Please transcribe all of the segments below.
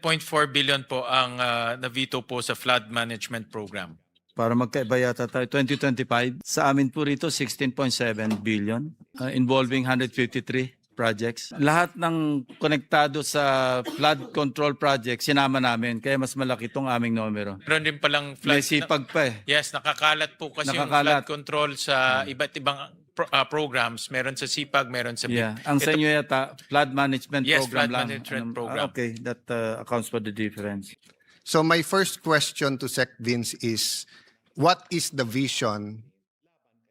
0.4 billion po ang na-veto po sa flood management program. Para magkaiba yata tayo, 2025. Sa amin po rito, 16.7 billion involving 153 projects. Lahat ng konektado sa flood control project, sinama namin. Kaya mas malaki itong aming numero. Meron din palang flood. May sipag pa eh. Yes, nakakalat po kasi yung Nakakalat. flood control sa iba't ibang programs. Meron sa SIPAG, meron sa Yeah. Ang sa inyo yata, flood management Yes, program flood lang. management program. Okay, that accounts for the difference. So my first question to Sec Vince is, what is the vision,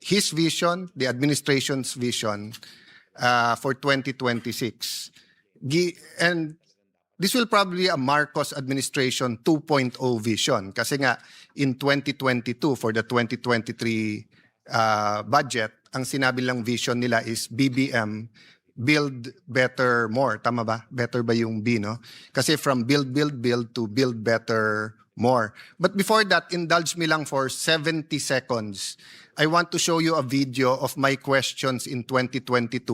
his vision, the administration's vision for 2026? And this will probably be a Marcos administration 2.0 vision. Kasi nga, in 2022, for the 2023 budget, ang sinabi lang vision nila is BBM, build better more. Tama ba? Better ba yung B, no? Kasi from build to build better more. But before that, indulge me lang for 70 seconds. I want to show you a video of my questions in 2022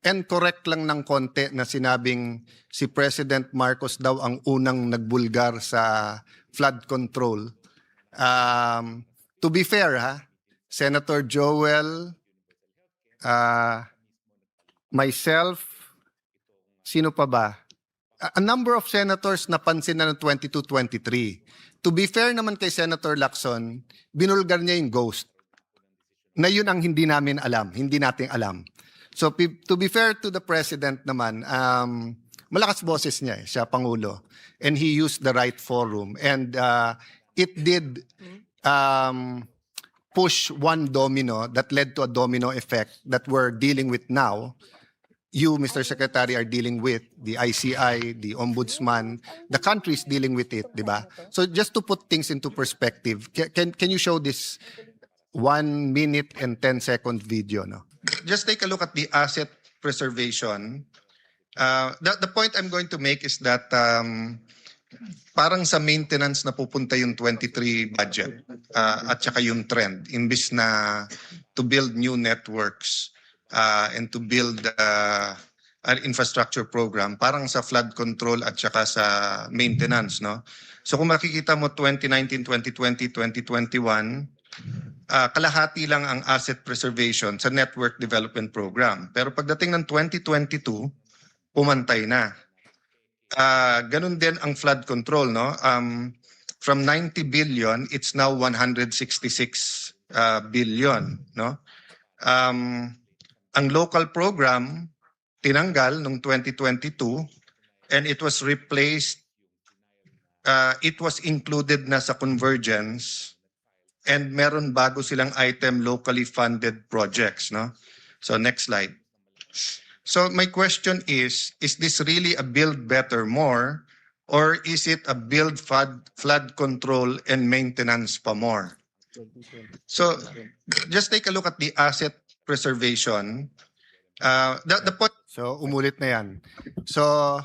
and correct lang ng konti na sinabing si President Marcos daw ang unang nagbulgar sa flood control. To be fair, Senator Joel, myself, sino pa ba? A number of senators napansin na ng 22-23. To be fair naman kay Senator Lacson, binulgar niya yung ghost. Na yun ang hindi namin alam, hindi natin alam. So to be fair to the President naman, malakas boses niya siya Pangulo. And he used the right forum. And it did push one domino that led to a domino effect that we're dealing with now. You, Mr. Secretary, are dealing with the ICI, the Ombudsman, the country is dealing with it, di ba? So just to put things into perspective, can you show this 1 minute and 10-second video? No? Just take a look at the asset preservation. The point I'm going to make is that parang sa maintenance na pupunta yung 23 budget at saka yung trend, imbis na to build new networks and to build an infrastructure program, parang sa flood control at saka sa maintenance, no? So kung makikita mo 2019, 2020, 2021, kalahati lang ang asset preservation sa network development program. Pero pagdating ng 2022, pumantay na. Ganun din ang flood control, no? From 90 billion, it's now 166 billion, no? Ang local program tinanggal noong 2022 and it was replaced, it was included na sa convergence and meron bago silang item locally funded projects, no? So next slide. So my question is this really a build better more or is it a build flood control and maintenance pa more? So just take a look at the asset preservation. The point. So umulit na yan. So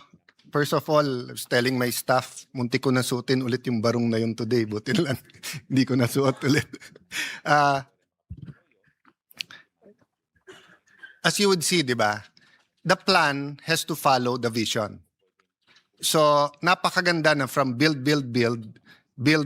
first of all, I was telling my staff, munti ko nasuotin ulit yung barong na yun today. Buti lang, hindi ko nasuot ulit. As you would see, di ba? The plan has to follow the vision. So napakaganda na from build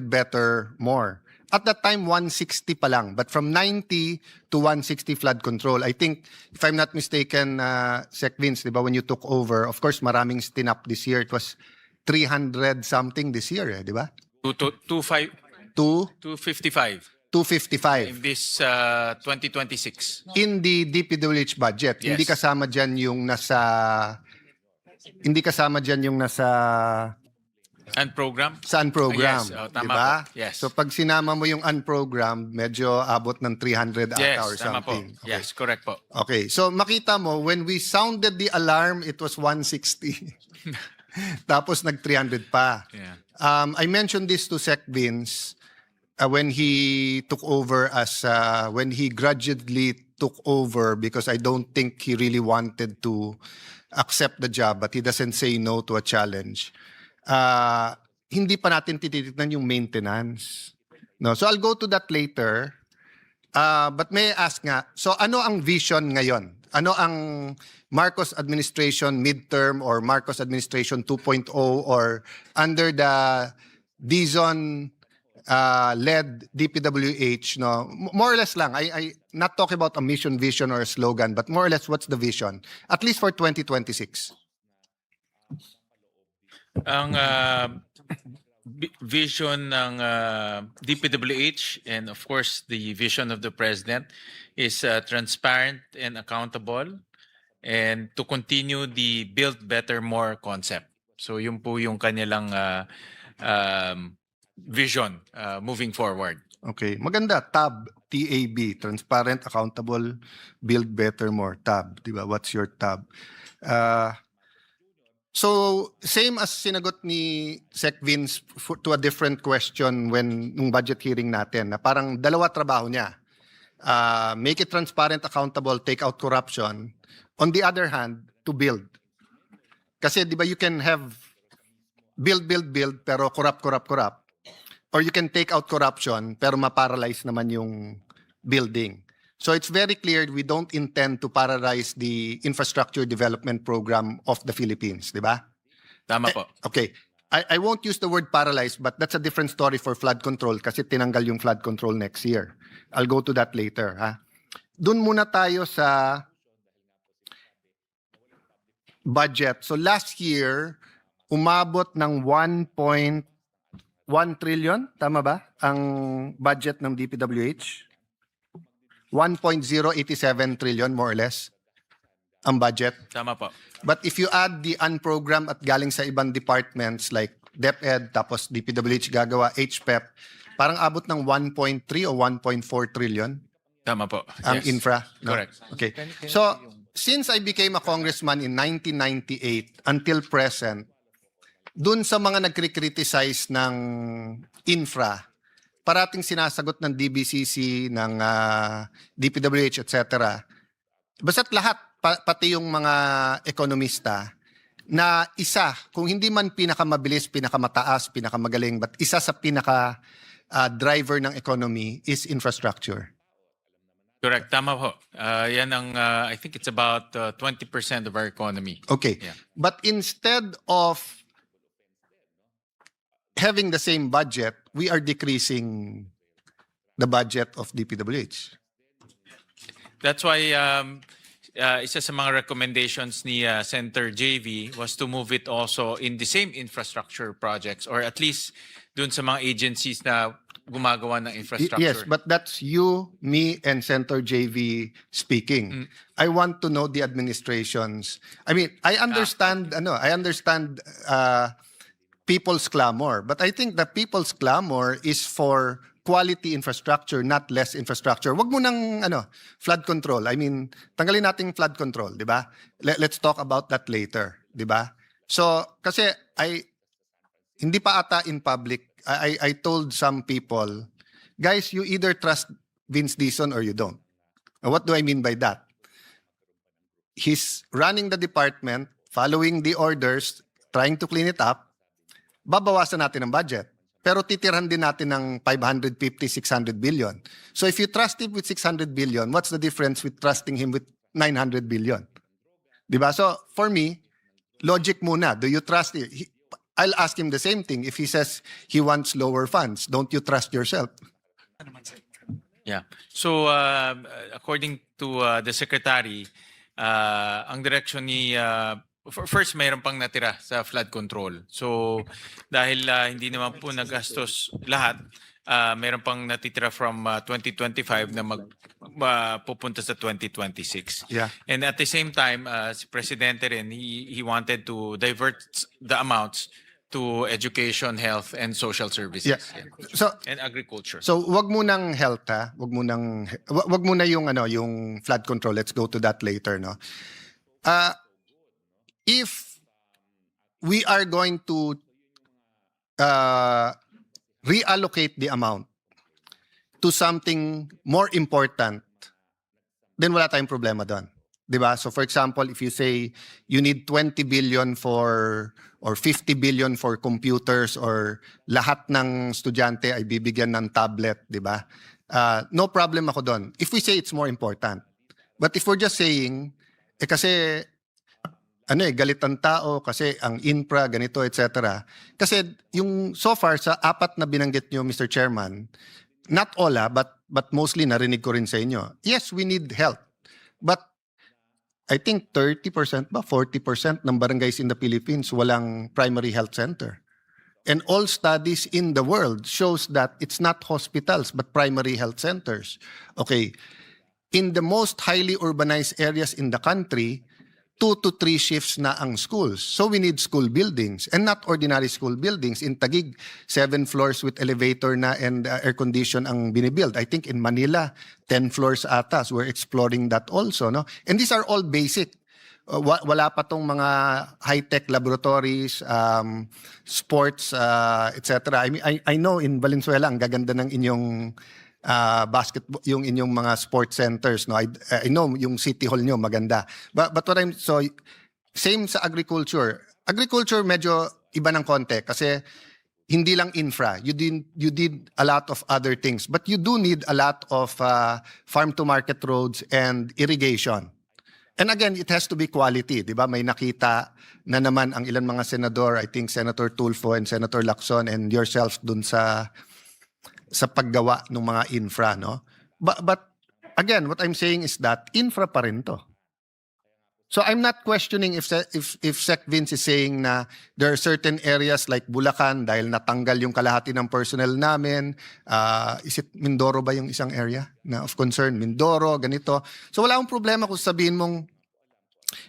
better, more. At that time, 160 pa lang. But from 90 to 160 flood control, I think, if I'm not mistaken, Sec Vince, di ba, when you took over, of course, maraming stinap this year. It was 300 something this year, di ba? 255. 255. In this 2026. In the DPWH budget, Yes. hindi kasama dyan yung nasa Unprogrammed? sa unprogram, Yes, di tama ba? po. Yes. So pag sinama mo yung unprogrammed, medyo abot ng 300 Yes, ata or tama po. something. Okay. Yes, correct po. Okay, so makita mo, when we sounded the alarm, it was 160. Tapos nag-300 pa. Yeah. I mentioned this to Sec Vince when he took over when he grudgingly took over because I don't think he really wanted to accept the job, but he doesn't say no to a challenge. Hindi pa natin tititignan yung maintenance. No, so I'll go to that later. But may I ask nga, so ano ang vision ngayon? Ano ang Marcos administration midterm or Marcos administration 2.0 or under the Dizon led DPWH, no? More or less lang. I not talking about a mission, vision, or a slogan, but more or less, what's the vision? At least for 2026. Ang vision ng DPWH and of course the vision of the President is transparent and accountable and to continue the Build Better More concept. So yun po yung kanilang vision moving forward. Okay. Maganda. TAB. TAB. Transparent, accountable, build better, more. TAB. Diba? What's your TAB? So, same as sinagot ni Sec Vince to a different question nung budget hearing natin, na parang dalawa trabaho niya. Make it transparent, accountable, take out corruption. On the other hand, to build. Kasi di ba you can have build, pero corrupt. Or you can take out corruption, pero ma-paralyze naman yung building. So it's very clear we don't intend to paralyze the infrastructure development program of the Philippines, di ba? Tama po. Okay. I won't use the word paralyzed, but that's a different story for flood control kasi tinanggal yung flood control next year. I'll go to that later. Doon muna tayo sa budget. So last year, umabot ng 1.1 trillion, tama ba? Ang budget ng DPWH? 1.087 trillion, more or less, ang budget. Tama po. But if you add the unprogrammed at galing sa ibang departments like DepEd, tapos DPWH gagawa, HPEP, parang abot ng 1.3 o 1.4 trillion Tama po. ang Yes. infra. No? Correct. Okay. So, since I became a congressman in 1998 until present, dun sa mga nagkri-criticize ng infra, parating sinasagot ng DBCC, ng DPWH, etc. Basta't lahat, pati yung mga ekonomista, na isa, kung hindi man pinakamabilis, pinakamataas, pinakamagaling, but isa sa pinaka-driver ng economy is infrastructure. Correct. Tama po. Yan ang, I think it's about 20% of our economy. Okay. Yeah. But instead of having the same budget, we are decreasing the budget of DPWH. That's why isa sa mga recommendations ni Senator JV was to move it also in the same infrastructure projects or at least dun sa mga agencies na gumagawa ng infrastructure. Yes, but that's you, me, and Senator JV speaking. I want to know the administrations. I mean, I understand people's clamor, but I think the people's clamor is for quality infrastructure, not less infrastructure. Wag mo nang flood control. I mean, tanggalin natin flood control, di ba? Let's talk about that later, di ba? So, kasi hindi pa ata in public, I told some people, guys, you either trust Vince Dizon or you don't. What do I mean by that? He's running the department, following the orders, trying to clean it up, babawasan natin ang budget. Pero titirhan din natin ng 550, 600 billion. So if you trust him with 600 billion, what's the difference with trusting him with 900 billion? Diba? So for me, logic muna. Do you trust him? I'll ask him the same thing. If he says he wants lower funds, don't you trust yourself? Yeah. So according to the secretary, ang direction ni first mayroon pang natira sa flood control. So dahil hindi naman po nagastos lahat, mayroon pang natitira from 2025 na pupunta sa 2026. Yeah. And at the same time, si Presidente rin, he wanted to divert the amounts to education, health, and social services. Yeah. So And agriculture. So wag mo nang health ha, wag mo na yung yung flood control. Let's go to that later, no. If we are going to reallocate the amount to something more important, then wala tayong problema doon. Diba? So for example, if you say you need 20 billion or 50 billion for computers or lahat ng estudyante ay bibigyan ng tablet, diba? No problem ako doon. If we say it's more important. But if we're just saying kasi galit ang tao kasi ang infra ganito etc. Kasi yung so far sa apat na binanggit nyo Mr. Chairman, not all but mostly narinig ko rin sa inyo. Yes, we need help. But I think 30% ba 40% ng barangays in the Philippines walang primary health center. And all studies in the world shows that it's not hospitals but primary health centers. Okay. In the most highly urbanized areas in the country, 2 to 3 shifts na ang schools. So we need school buildings and not ordinary school buildings. In Taguig, 7 floors with elevator na and air condition ang binibuild. I think in Manila, 10 floors atas. We're exploring that also. No? And these are all basic. Wala pa tong mga high-tech laboratories, sports, etc. I know in Valenzuela, ang gaganda ng inyong basketball, yung inyong mga sports centers, no? I know yung city hall nyo maganda. But what so same sa agriculture. Agriculture medyo iba ng konti kasi hindi lang infra. You did a lot of other things, but you do need a lot of farm to market roads and irrigation. And again, it has to be quality, 'di ba? May nakita na naman ang ilan mga senador, I think Senator Tulfo and Senator Lacson and yourself dun sa paggawa ng mga infra, no? But again, what I'm saying is that infra pa rin to. So I'm not questioning if Sec Vince is saying na there are certain areas like Bulacan dahil natanggal yung kalahati ng personnel namin. Is it Mindoro ba yung isang area na of concern? Mindoro, ganito. So wala akong problema kung sabihin mong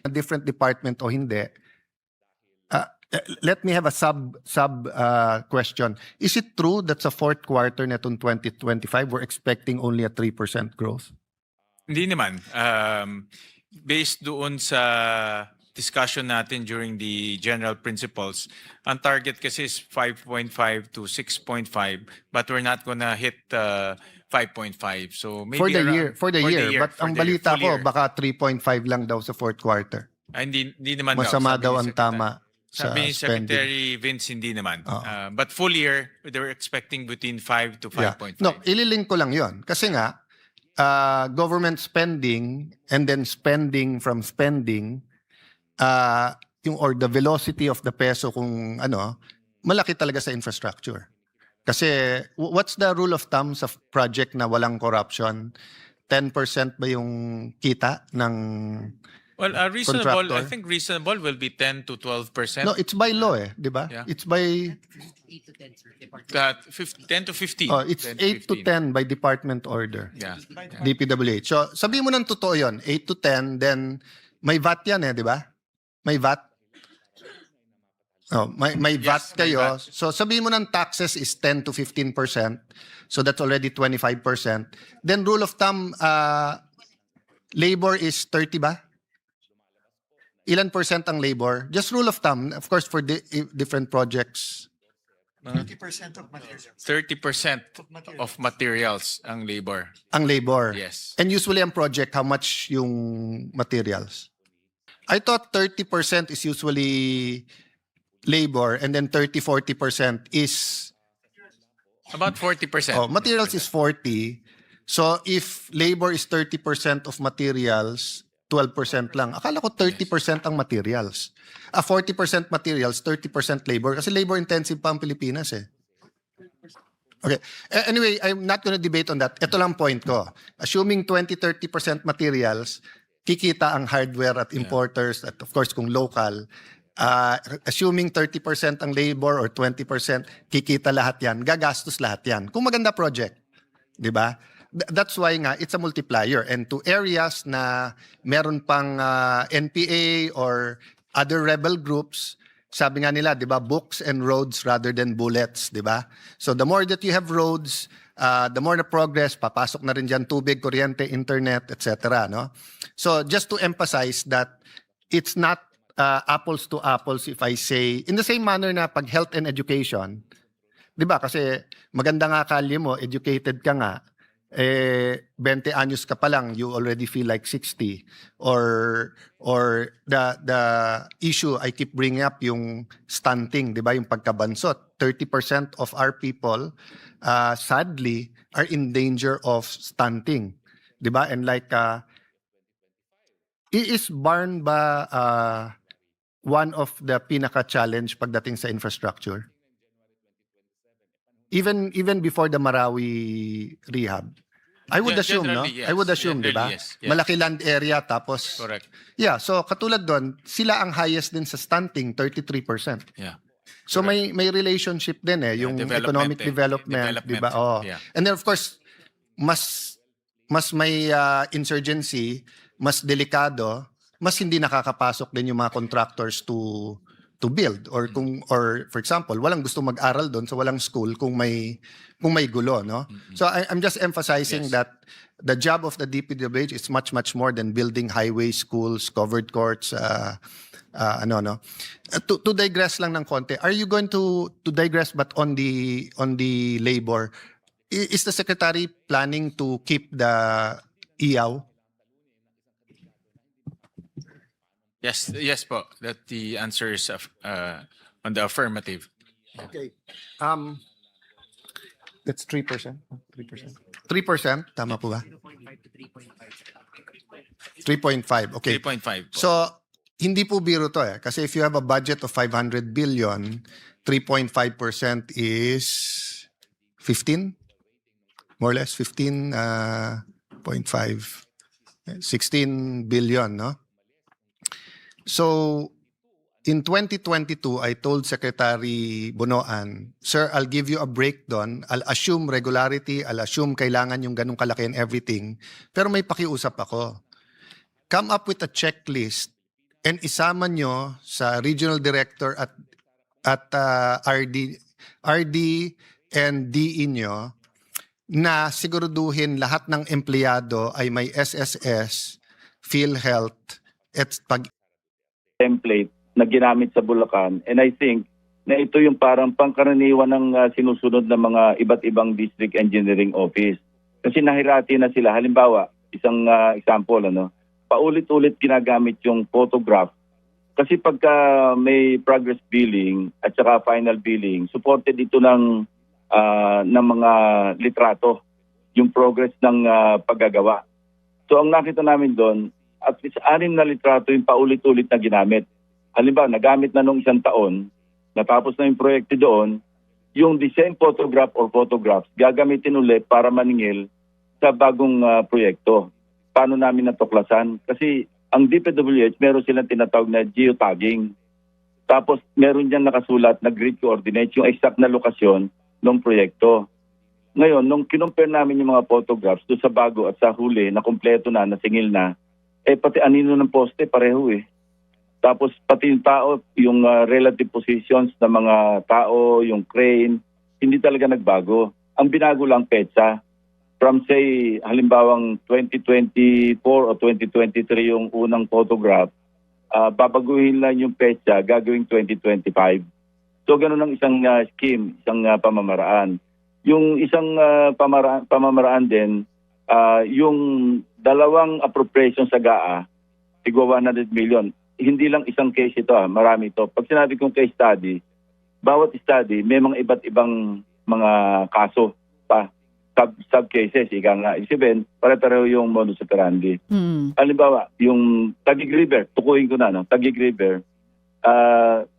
a different department o hindi. Let me have a sub question. Is it true that sa fourth quarter netong 2025 we're expecting only a 3% growth? Hindi naman. Based doon sa discussion natin during the general principles, ang target kasi is 5.5 to 6.5, but we're not gonna hit 5.5. So maybe For the year. But ang balita ko, year. baka 3.5 lang daw sa fourth quarter. Hindi naman Masama daw, daw sabi ni ang Secretary. tama sa Sabi ni spending. Secretary Vince, hindi naman. Oo. But full year, they were expecting between 5 to 5.5. No, ililink ko lang yon. Kasi nga, government spending and then spending from spending, or the velocity of the peso kung malaki talaga sa infrastructure. Kasi what's the rule of thumb sa project na walang corruption? 10% ba yung kita ng Well, reasonable, contractor? I think reasonable will be 10 to 12%. No, it's by law di ba? Yeah. It's by 10 to 15. it's 10 8 to 15. 10 by department order. Yeah. DPWH. So, sabi mo ng totoo yun, 8 to 10, then may VAT yan di ba? May VAT. Oh, may VAT Yes, may kayo. VAT. So, sabi mo ng taxes is 10 to 15%. So, that's already 25%. Then, rule of thumb, labor is 30 ba? Ilan percent ang labor? Just rule of thumb, of course, for different projects. 30% of materials. 30% of materials ang labor. Ang labor. Yes. And usually ang project, how much yung materials? I thought 30% is usually labor and then 30-40% is About 40%. materials is 40. So if labor is 30% of materials, 12% lang. Akala ko 30% ang materials. 40% materials, 30% labor. Kasi labor intensive pa ang Pilipinas Okay. Anyway, I'm not gonna debate on that. Ito lang point ko. Assuming 20-30% materials, kikita ang hardware at importers at of course kung local. Assuming 30% ang labor or 20%, kikita lahat yan. Gagastos lahat yan. Kung maganda project. Di ba? That's why nga, it's a multiplier. And to areas na meron pang NPA or other rebel groups, sabi nga nila, di ba, books and roads rather than bullets, di ba? So the more that you have roads, the more the progress, papasok na rin dyan tubig, kuryente, internet, etc. No? So just to emphasize that it's not apples to apples if I say, in the same manner na pag health and education, di ba? Kasi maganda nga kalye mo, educated ka nga, 20 anyos ka pa lang, you already feel like 60. Or the issue I keep bringing up, yung stunting, di ba? Yung pagkabansot. 30% of our people, sadly, are in danger of stunting. Di ba? And like, Is barn ba one of the pinaka-challenge pagdating sa infrastructure? Even before the Marawi rehab. I would Yeah, assume, no? generally, yes. I would assume, di ba? Generally, yes. Yeah. Malaki land area, tapos... Correct. Yeah, so katulad doon, sila ang highest din sa stunting, 33%. Yeah. So may relationship din Yeah, yung development economic eh. development, di ba? Oh. Yeah. And then of course, mas may insurgency, mas delikado, mas hindi nakakapasok din yung mga contractors to build or for example, walang gusto mag-aral doon so walang school kung may gulo, no? So I'm just emphasizing Yes. that the job of the DPWH is much more than building highways, schools, covered courts, to digress lang ng konti. Are you going to digress but on the labor? Is the secretary planning to keep the IAW? Yes po. That the answer is on the affirmative. Okay. That's 3%. 3%, tama po ba? 3.5. Okay. 3.5 po. So, hindi po biro to eh. Kasi if you have a budget of 500 billion, 3.5% is 15? More or less 15.5. 16 billion, no? So, in 2022, I told Secretary Bonoan, Sir, I'll give you a breakdown. I'll assume regularity. I'll assume kailangan yung ganung kalaki and everything. Pero may pakiusap ako. Come up with a checklist and isama nyo sa regional director at RD and DE nyo na siguraduhin lahat ng empleyado ay may SSS, PhilHealth, at template na ginamit sa Bulacan, and I think na ito yung parang pangkaraniwan ng sinusunod ng mga iba't ibang district engineering office. Kasi nahirati na sila. Halimbawa, isang example, paulit-ulit ginagamit yung photograph. Kasi pagka may progress billing at saka final billing, supported ito ng mga litrato, yung progress ng paggagawa. So ang nakita namin doon, at least 6 na litrato yung paulit-ulit na ginamit. Halimbawa, nagamit na nung 1 taon, natapos na yung proyekto doon, yung the same photograph or photographs, gagamitin ulit para maningil sa bagong proyekto. Paano namin natuklasan? Kasi ang DPWH, meron silang tinatawag na geotagging. Tapos meron dyan nakasulat na grid coordinates, yung exact na lokasyon ng proyekto. Ngayon, nung kinumpare namin yung mga photographs doon sa bago at sa huli na kumpleto na, nasingil na, pati anino ng poste, pareho eh. Tapos pati yung tao, yung relative positions ng mga tao, yung crane, hindi talaga nagbago. Ang binago lang petsa. From say, halimbawang 2024 o 2023 yung unang photograph, babaguhin lang yung petsa, gagawing 2025. So ganun ang isang scheme, isang pamamaraan. Yung isang pamamaraan din, yung 2 appropriation sa GAA, tigwa 100 million. Hindi lang isang case ito, marami ito. Pag sinabi kong case study, bawat study may mga iba't ibang mga kaso pa, sub-cases, ika nga. Isipin, pare-pareho yung modus operandi. Halimbawa, yung Taguig River, tukuyin ko na, Taguig River,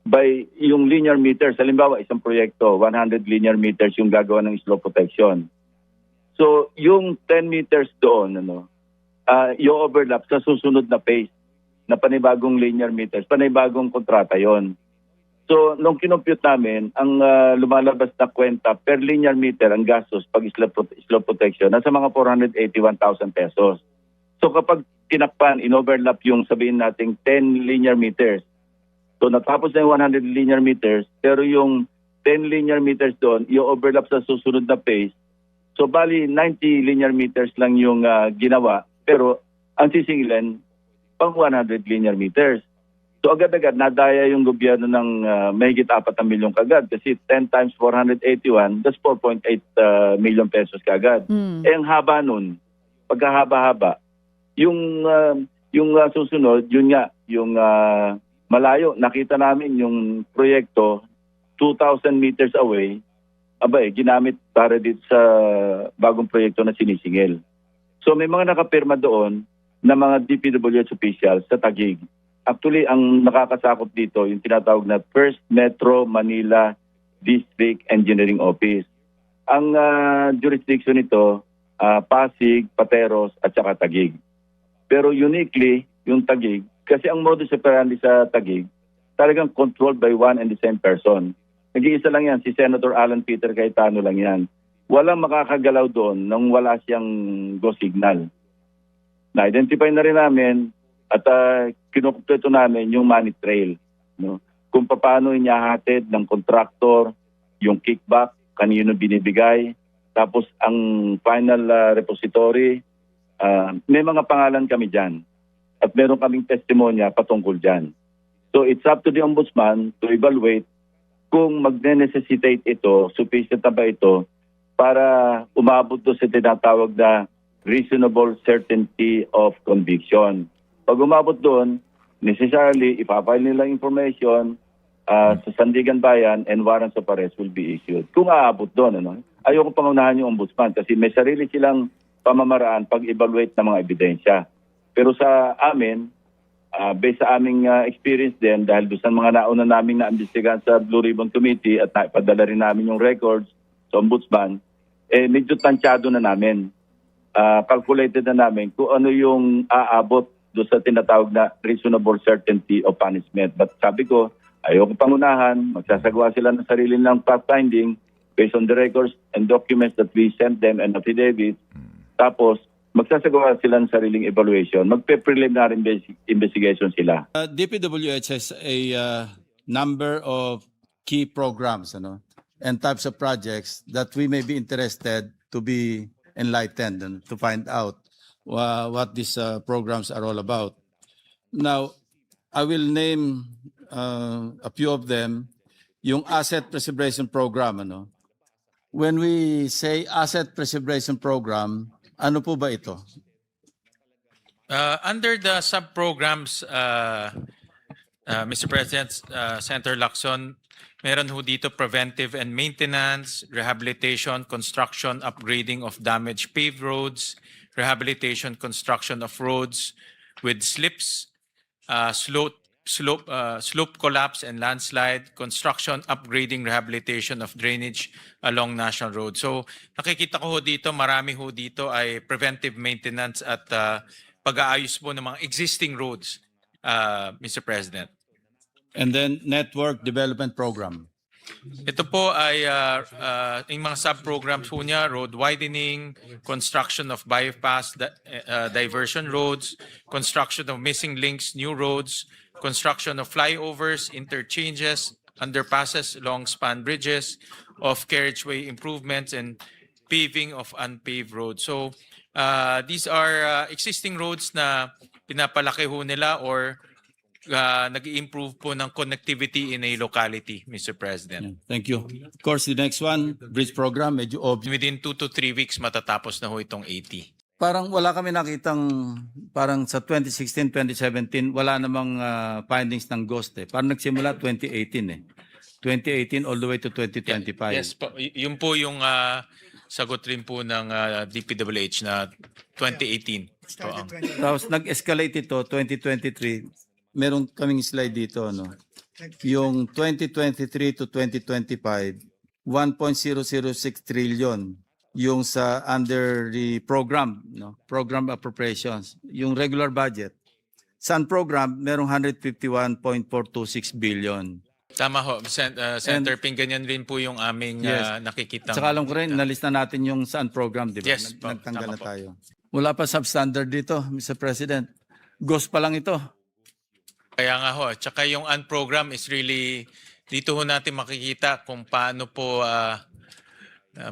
by yung linear meters, halimbawa, isang proyekto, 100 linear meters yung gagawa ng slope protection. So, yung 10 meters doon, yung overlap sa susunod na phase na panibagong linear meters, panibagong kontrata yon. So, nung kinompute namin, ang lumalabas na kwenta per linear meter ang gastos pag slope protection, nasa mga 481,000 pesos. So, kapag tinakpan, in-overlap yung sabihin nating 10 linear meters, so natapos na yung 100 linear meters, pero yung 10 linear meters doon, yung overlap sa susunod na phase, so bali 90 linear meters lang yung ginawa, pero ang sisingilan, pang 100 linear meters. So agad-agad, nadaya yung gobyerno ng mahigit 4 milyong kagad kasi 10 times 481, that's 4.8 million pesos kagad. Ang haba nun, pagkahaba-haba, yung susunod, yun nga, yung malayo, nakita namin yung proyekto 2,000 meters away, ginamit para dito sa bagong proyekto na sinisingil. So may mga nakapirma doon ng mga DPWH officials sa Taguig. Actually, ang nakakasakop dito, yung tinatawag na First Metro Manila District Engineering Office. Ang jurisdiction nito, Pasig, Pateros, at saka Taguig. Pero uniquely, yung Taguig, kasi ang modus operandi sa Taguig, talagang controlled by one and the same person. Nag-iisa lang yan, si Senator Alan Peter Cayetano lang yan. Walang makakagalaw doon nang wala siyang go signal. Na-identify na rin namin at kinukumpleto namin yung money trail. No? Kung paano inihahatid ng contractor, yung kickback, kanino binibigay, tapos ang final repository, may mga pangalan kami dyan. At meron kaming testimonya patungkol dyan. So it's up to the Ombudsman to evaluate kung magne-necessitate ito, sufficient na ba ito, para umabot to sa tinatawag na reasonable certainty of conviction. Pag umabot doon, necessarily, ipapile nila information sa Sandigan Bayan and warrants of arrest will be issued. Kung aabot doon, ayoko pangunahan yung ombudsman kasi may sarili silang pamamaraan pag-evaluate ng mga ebidensya. Pero sa amin, based sa aming experience din, dahil doon sa mga nauna naming na-investigahan sa Blue Ribbon Committee at naipadala rin namin yung records sa ombudsman, medyo tansyado na namin. Calculated na namin kung ano yung aabot doon sa tinatawag na reasonable certainty of punishment. But sabi ko, ayoko pangunahan, magsasagawa sila ng sarili ng fact-finding based on the records and documents that we sent them and affidavit. Tapos, magsasagawa sila ng sariling evaluation. Magpe-preliminary investigation sila. DPWH has a number of key programs and types of projects that we may be interested to be enlightened and to find out what these programs are all about. Now, I will name a few of them. Yung Asset Preservation Program. When we say Asset Preservation Program, ano po ba ito? Under the sub-programs, Mr. President, Senator Lacson, meron ho dito preventive and maintenance, rehabilitation, construction, upgrading of damaged paved roads, rehabilitation, construction of roads with slips, slope collapse and landslide, construction, upgrading, rehabilitation of drainage along national roads. So nakikita ko ho dito, marami ho dito ay preventive maintenance at pag-aayos po ng mga existing roads, Mr. President. And then Network Development Program. Ito po ay yung mga sub-programs po niya, road widening, construction of bypass diversion roads, construction of missing links, new roads, construction of flyovers, interchanges, underpasses, long-span bridges, off-carriageway improvements, and paving of unpaved roads. So these are existing roads na pinapalaki ho nila or nag-improve po ng connectivity in a locality, Mr. President. Thank you. Of course, the next one, bridge program, medyo obvious. Within 2 to 3 weeks, matatapos na ho itong 80. Parang wala kami nakitang, parang sa 2016, 2017, wala namang findings ng ghost Parang nagsimula 2018 2018 all the way to 2025. Yes, yun po yung sagot rin po ng DPWH na 2018. Started 20. Tapos nag-escalate ito 2023. Meron kaming slide dito yung 2023 to 2025 1.006 trillion yung sa under the program program appropriations, yung regular budget. Sa program merong 151.426 billion. Tama ho, Senator Ping, ganyan rin po yung aming Yes. nakikita. Saka alam ko rin, nalista natin yung saan program, di ba? Yes, po. Nagtanggal Tama na po. tayo. Wala pa substandard dito, Mr. President. Ghost pa lang ito. Kaya nga ho, tsaka yung unprogram is really, dito ho natin makikita kung paano po,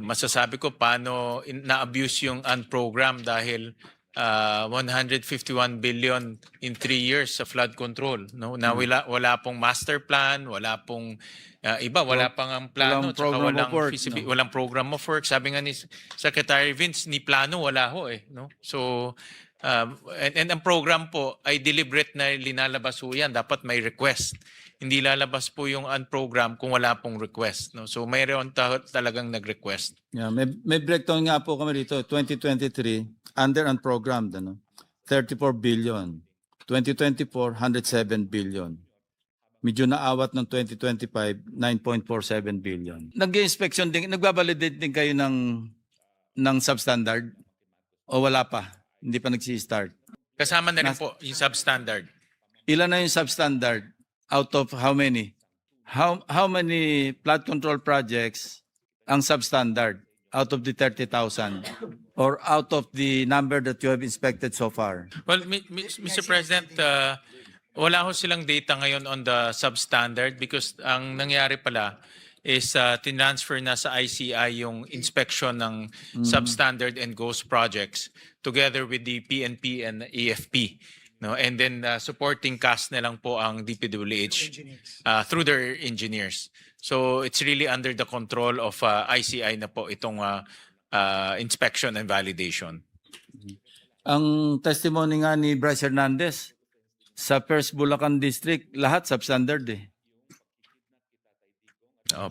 masasabi ko, paano na-abuse yung unprogram dahil 151 billion in 3 years sa flood control. No? Na wala pong master plan, wala pong wala pang ang plano, Walang tsaka program walang of work, walang program of work. Sabi nga ni Secretary Vince, ni plano wala ho no? So and ang program po ay deliberate na linalabas po yan. Dapat may request. Hindi lalabas po yung unprogram kung wala pong request. No? So mayroon talagang nag-request. Yeah, may breakdown nga po kami dito, 2023, under unprogrammed. 34 billion. 2024, 107 billion. Medyo naawat ng 2025, 9.47 billion. Nag-inspection din, nagbabalidate din kayo ng substandard? O wala pa? Hindi pa nagsi-start? Kasama na rin po yung substandard. Ilan na yung substandard? Out of how many? How many flood control projects ang substandard out of the 30,000? Or out of the number that you have inspected so far? Well, Mr. President, wala ho silang data ngayon on the substandard because ang nangyari pala is tinransfer na sa ICI yung inspection ng substandard and ghost projects together with the PNP and AFP. No? And then supporting cast na lang po ang DPWH through their engineers. So it's really under the control of ICI na po itong inspection and validation. Ang testimony nga ni Bryce Hernandez, sa First Bulacan District, lahat substandard eh.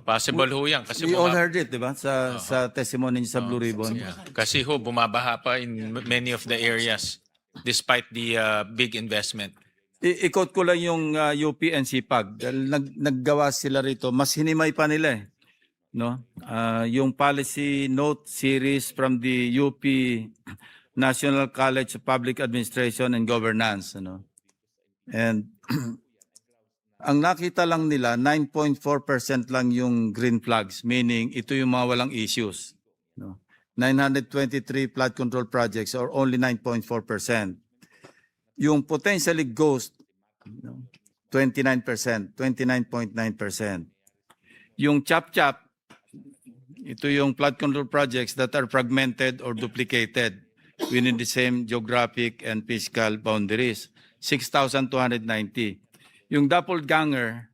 Possible ho yan. Kasi We all heard it, di ba? Sa testimony niya sa Blue Ribbon. Yeah. Kasi ho, bumabaha pa in many of the areas despite the big investment. Ikot ko lang yung UP and CPAG. Dahil naggawa sila rito, mas hinimay pa nila eh. No? Yung policy note series from the UP National College of Public Administration and Governance. Ano? And ang nakita lang nila, 9.4% lang yung green flags, meaning ito yung mga walang issues. No? 923 flood control projects or only 9.4%. Yung potentially ghost, 29%, 29.9%. Yung chap-chap, ito yung flood control projects that are fragmented or duplicated within the same geographic and fiscal boundaries, 6,290. Yung doppelganger,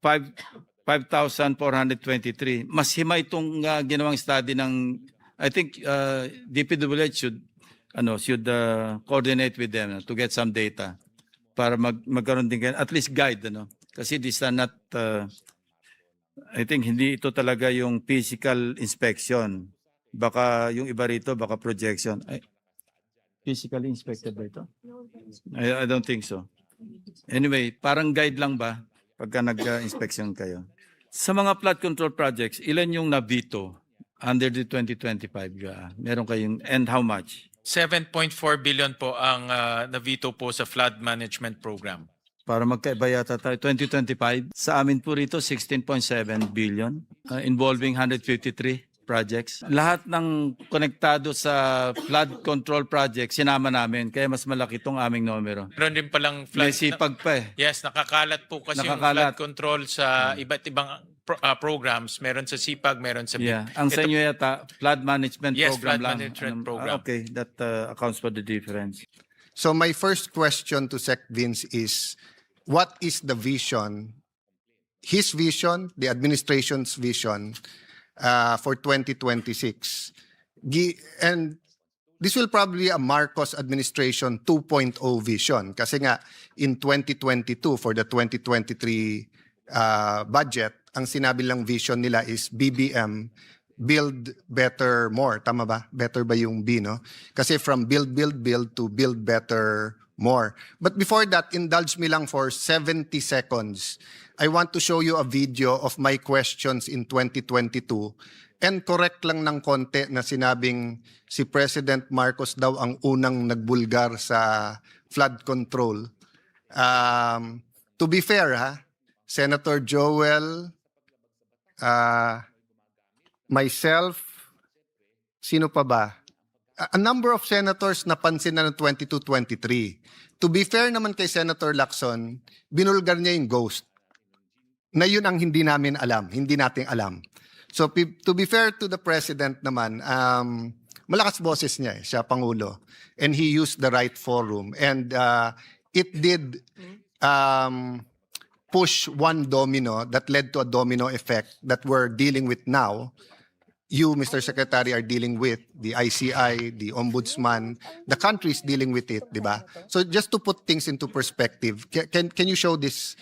5,423. Mas himay itong ginawang study ng, I think DPWH should coordinate with them to get some data para magkaroon din kayo, at least guide. Kasi these are not, I think hindi ito talaga yung physical inspection. Baka yung iba rito, baka projection. Physically inspected ba ito? I don't think so. Anyway, parang guide lang ba pagka nag-inspection kayo? Sa mga flood control projects, ilan yung nabito under the 2025? Meron kayong, and how much? 7.4 billion po ang navito po sa flood management program. Para magkaiba yata tayo, 2025. Sa amin po rito, 16.7 billion involving 153 projects. Lahat ng konektado sa flood control project, sinama namin. Kaya mas malaki itong aming numero. Meron din palang flood. May sipag pa eh. Yes, nakakalat po kasi yung Nakakalat. flood control sa iba't ibang programs. Meron sa SIPAG, meron sa Yeah. Ang sa inyo yata, flood management Yes, program flood lang. management program. Okay, that accounts for the difference. So my first question to Sec Vince is, what is the vision, his vision, the administration's vision for 2026? And this will probably be a Marcos administration 2.0 vision. Kasi nga, in 2022, for the 2023 budget, ang sinabi lang vision nila is BBM, build better more. Tama ba? Better ba yung B, no? Kasi from build to build better more. But before that, indulge me lang for 70 seconds. I want to show you a video of my questions in 2022 and correct lang ng konti na sinabing si President Marcos daw ang unang nagbulgar sa flood control. To be fair, Senator Joel, myself, sino pa ba? A number of senators napansin na ng 22-23. To be fair naman kay Senator Lacson, binulgar niya yung ghost. Na yun ang hindi namin alam, hindi natin alam. So to be fair to the President naman, malakas boses niya siya Pangulo. And he used the right forum. And it did push one domino that led to a domino effect that we're dealing with now. You, Mr. Secretary, are dealing with the ICI, the Ombudsman, the country is dealing with it, di ba? So just to put things into perspective, can you show this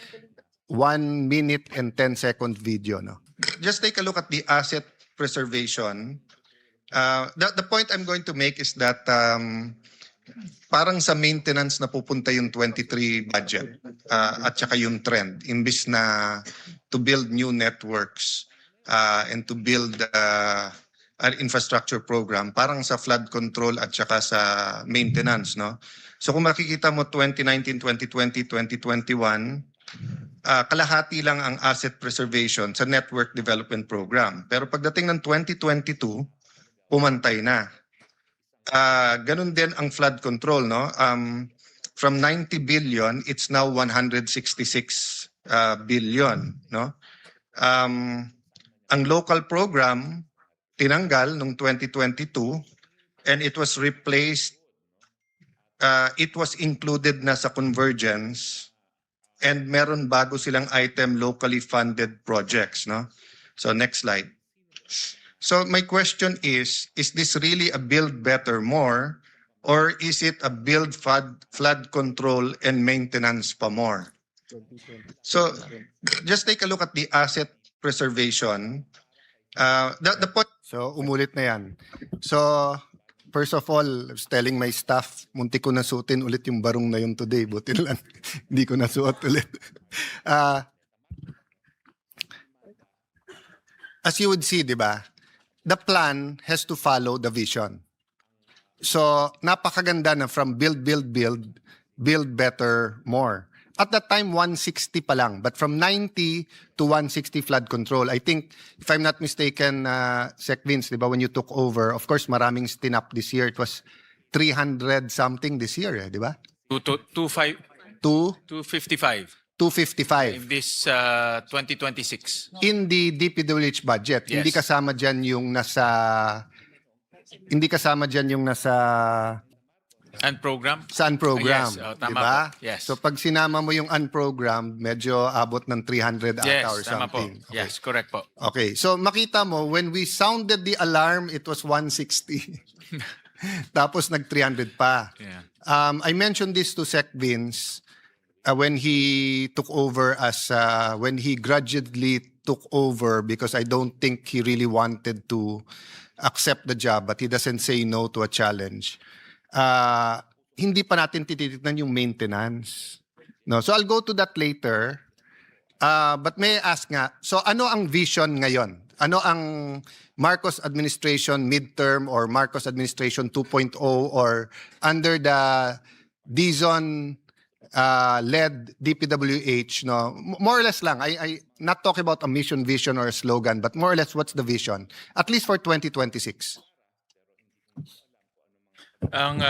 1 minute and 10-second video? No? Just take a look at the asset preservation. The point I'm going to make is that parang sa maintenance na pupunta yung 23 budget at saka yung trend imbis na to build new networks and to build an infrastructure program, parang sa flood control at saka sa maintenance, no? So kung makikita mo 2019, 2020, 2021, kalahati lang ang asset preservation sa network development program. Pero pagdating ng 2022, pumantay na. Ganun din ang flood control, no? From 90 billion, it's now 166 billion, no? Ang local program tinanggal noong 2022 and it was replaced, it was included na sa convergence and meron bago silang item locally funded projects, no? So next slide. So my question is this really a build better more or is it a build flood control and maintenance pa more? So just take a look at the asset preservation. The point. So umulit na yan. So first of all, I was telling my staff, munti ko nasuotin ulit yung barong na yun today. Buti lang, hindi ko nasuot ulit. As you would see, di ba? The plan has to follow the vision. So, napakaganda na from build better, more. At that time, 160 pa lang. But from 90 to 160 flood control, I think, if I'm not mistaken, Sec Vince, di ba, when you took over, of course, maraming tinap this year. It was 300 something this year, di ba? 255 255. in this 2026. In the DPWH budget, Yes. hindi kasama diyan yung nasa And program? sa unprogram, Yes, oh, di tama ba? po. Yes. So pag sinama mo yung unprogrammed, medyo abot ng 300 Yes, ata or tama po. something. Okay. Yes, correct po. Okay, so makita mo, when we sounded the alarm, it was 160. Tapos nag-300 pa. Yeah. I mentioned this to Sec Vince when he took over when he grudgingly took over because I don't think he really wanted to accept the job but he doesn't say no to a challenge. Hindi pa natin tititignan yung maintenance. No, so I'll go to that later. But may I ask nga, so ano ang vision ngayon? Ano ang Marcos administration midterm or Marcos administration 2.0 or under the Dizon led DPWH, no? More or less lang. I not talk about a mission, vision, or a slogan, but more or less, what's the vision? At least for 2026. Ang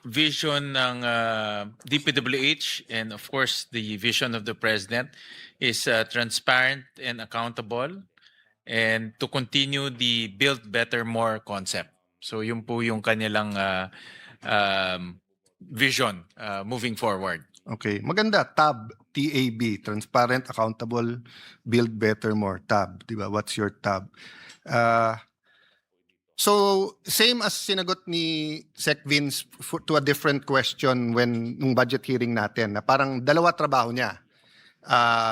vision ng DPWH and of course the vision of the President is transparent and accountable and to continue the build better more concept. So yun po yung kanilang vision moving forward. Okay. Maganda. TAB. TAB. Transparent, accountable, build better, more. TAB. Diba? What's your TAB? So, same as sinagot ni Sec Vince to a different question nung budget hearing natin, na parang dalawa trabaho niya.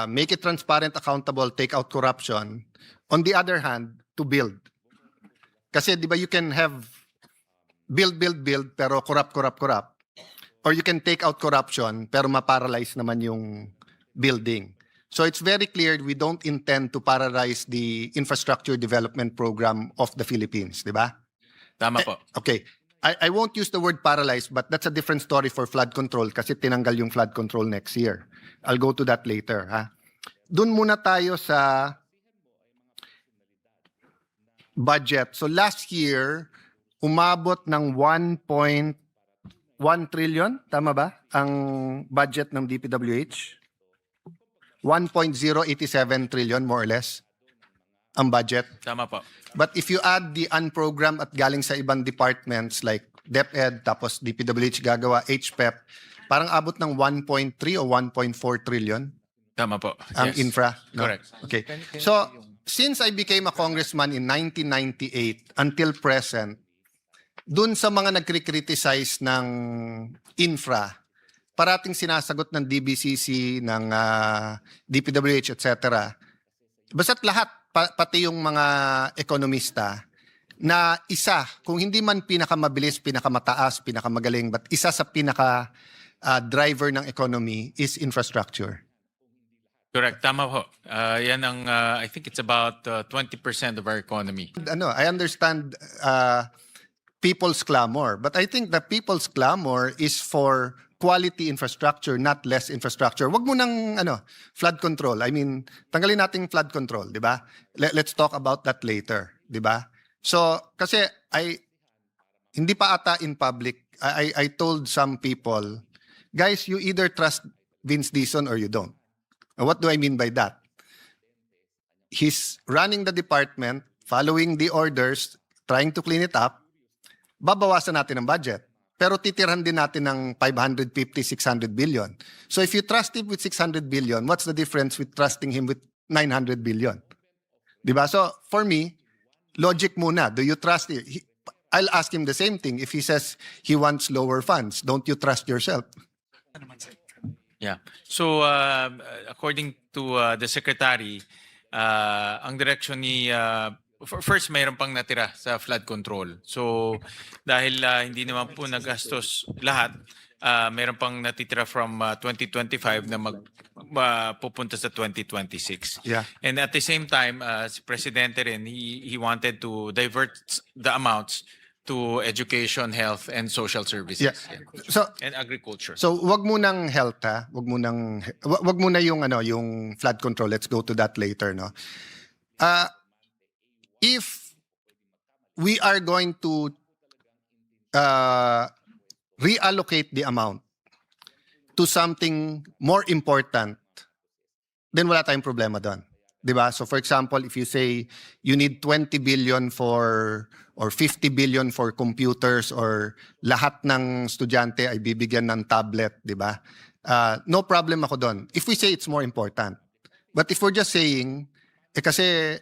Make it transparent, accountable, take out corruption. On the other hand, to build. Kasi di ba you can have build, pero corrupt. Or you can take out corruption, pero ma-paralyze naman yung building. So it's very clear we don't intend to paralyze the infrastructure development program of the Philippines, di ba? Tama po. Okay. I won't use the word paralyzed, but that's a different story for flood control kasi tinanggal yung flood control next year. I'll go to that later. Ha? Doon muna tayo sa budget. So last year, umabot ng 1.1 trillion, tama ba? Ang budget ng DPWH? 1.087 trillion more or less ang budget. Tama po. But if you add the unprogrammed at galing sa ibang departments like DepEd, tapos DPWH gagawa, HPEP, parang abot ng 1.3 o 1.4 trillion Tama po. ang Yes. infra. No? Correct. Okay. So, since I became a congressman in 1998 until present, dun sa mga nagkri-criticize ng infra, parating sinasagot ng DBCC, ng DPWH, etc. Basta't lahat, pati yung mga ekonomista, na isa, kung hindi man pinakamabilis, pinakamataas, pinakamagaling, but isa sa driver ng economy is infrastructure. Correct. Tama ho. Yan ang, I think it's about 20% of our economy. I understand people's clamor, but I think the people's clamor is for quality infrastructure, not less infrastructure. Wag mo nang flood control. I mean, tanggalin nating flood control, 'di ba? Let's talk about that later, 'di ba? So, kasi hindi pa ata in public. I told some people, guys, you either trust Vince Dizon or you don't. What do I mean by that? He's running the department, following the orders, trying to clean it up. Babawasan natin ang budget. Pero titirhan din natin ng 550, 600 billion. So if you trust him with 600 billion, what's the difference with trusting him with 900 billion? Diba? So for me, logic muna. Do you trust him? I'll ask him the same thing. If he says he wants lower funds, don't you trust yourself? Yeah. So according to the secretary, ang direction ni first mayroon pang natira sa flood control. So dahil hindi naman po nagastos lahat, mayroon pang natitira from 2025 na pupunta sa 2026. Yeah. And at the same time, si Presidente rin, he wanted to divert the amounts to education, health, and social services. Yeah. So And agriculture. So wag mo nang health ha, wag mo na yung flood control. Let's go to that later, no. If we are going to reallocate the amount to something more important, then wala tayong problema doon. 'Di ba? So for example, if you say you need 20 billion or 50 billion for computers or lahat ng estudyante ay bibigyan ng tablet, 'di ba? No problem ako doon. If we say it's more important. But if we're just saying kasi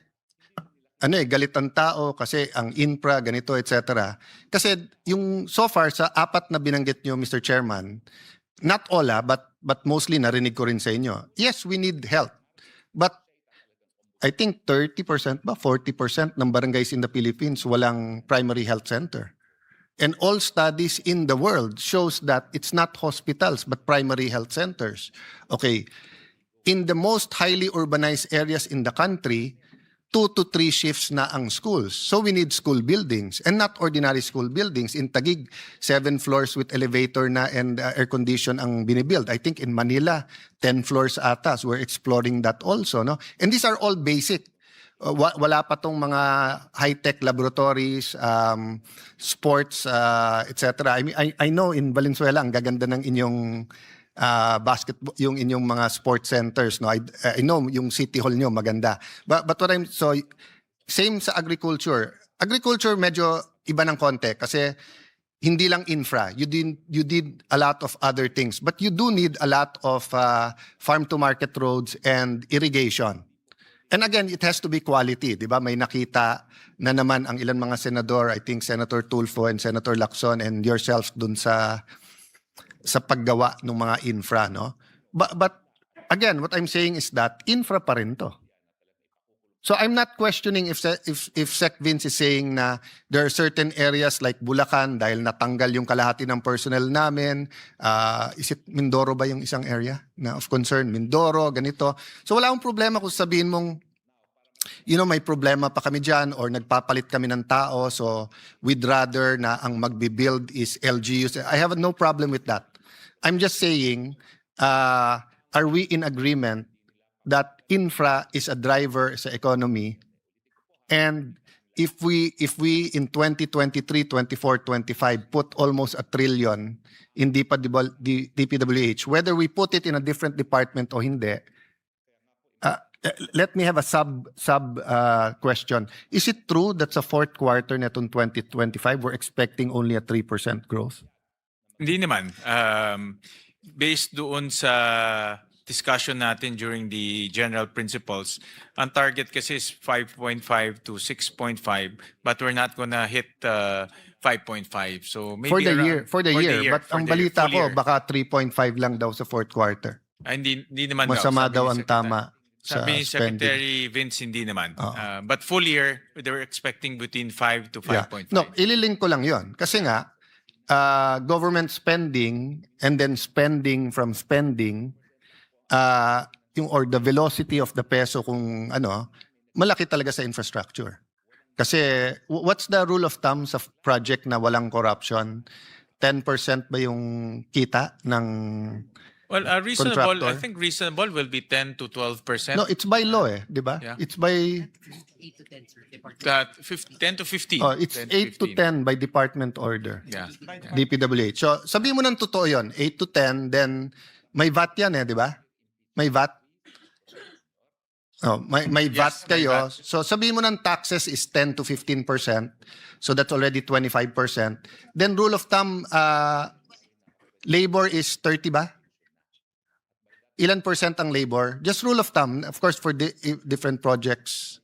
galit ang tao kasi ang infra ganito etc. Kasi yung so far sa apat na binanggit nyo, Mr. Chairman, not all but mostly narinig ko rin sa inyo. Yes, we need help. But I think 30% ba 40% ng barangays in the Philippines walang primary health center. And all studies in the world shows that it's not hospitals but primary health centers. Okay. In the most highly urbanized areas in the country, 2 to 3 shifts na ang schools. So we need school buildings and not ordinary school buildings. In Taguig, 7 floors with elevator na and air condition ang binibuild. I think in Manila, 10 floors ata. So we're exploring that also, no? And these are all basic. Wala pa tong mga high-tech laboratories, sports, etc. I know in Valenzuela ang gaganda ng inyong basketball, yung inyong mga sports centers, no? I know yung City Hall nyo maganda. But what same sa agriculture. Agriculture medyo iba ng konti kasi hindi lang infra. You did a lot of other things, but you do need a lot of farm to market roads and irrigation. And again, it has to be quality, 'di ba? May nakita na naman ang ilan mga senador, I think Senator Tulfo and Senator Lacson and yourself dun sa paggawa ng mga infra, no? But again, what I'm saying is that infra pa rin to. So I'm not questioning if Sec Vince is saying na there are certain areas like Bulacan dahil natanggal yung kalahati ng personnel namin. Is it Mindoro ba yung isang area na of concern? Mindoro, ganito. So wala akong problema kung sabihin mong may problema pa kami dyan or nagpapalit kami ng tao, so we'd rather na ang magbibuild is LGUs. I have no problem with that. I'm just saying, are we in agreement that infra is a driver sa economy? And if we in 2023, 24, 25 put almost 1 trillion in DPWH, whether we put it in a different department o hindi, let me have a sub question. Is it true that sa fourth quarter netong 2025 we're expecting only a 3% growth? Hindi naman. Based doon sa discussion natin during the general principles, ang target kasi is 5.5 to 6.5, but we're not gonna hit 5.5. So maybe For the year. But ang balita ko, year. baka 3.5 lang daw sa fourth quarter. Hindi naman Masama sabi daw ni ang Secretary. tama. Sabi ni spending. Secretary Vince, hindi naman. Oo. But full year, they were expecting between 5 to 5.5. No, ililink ko lang yon. Kasi nga, government spending and then spending from spending, or the velocity of the peso kung ano, malaki talaga sa infrastructure. Kasi what's the rule of thumb sa project na walang corruption? 10% ba yung kita ng... Well, reasonable, I contractor? think reasonable will be 10 to 12%. No, it's by law di ba? Yeah. It's by... 10 to 15. it's 8 to 10 by department order. Yeah. DPWH. So, sabihin mo ng totoo yun, 8 to 10, then may VAT yan di ba? May VAT. Oh, may VAT Yes, may kayo. VAT. So, sabihin mo ng taxes is 10 to 15%. So, that's already 25%. Then, rule of thumb, labor is 30 ba? Ilan percent ang labor? Just rule of thumb, of course, for different projects.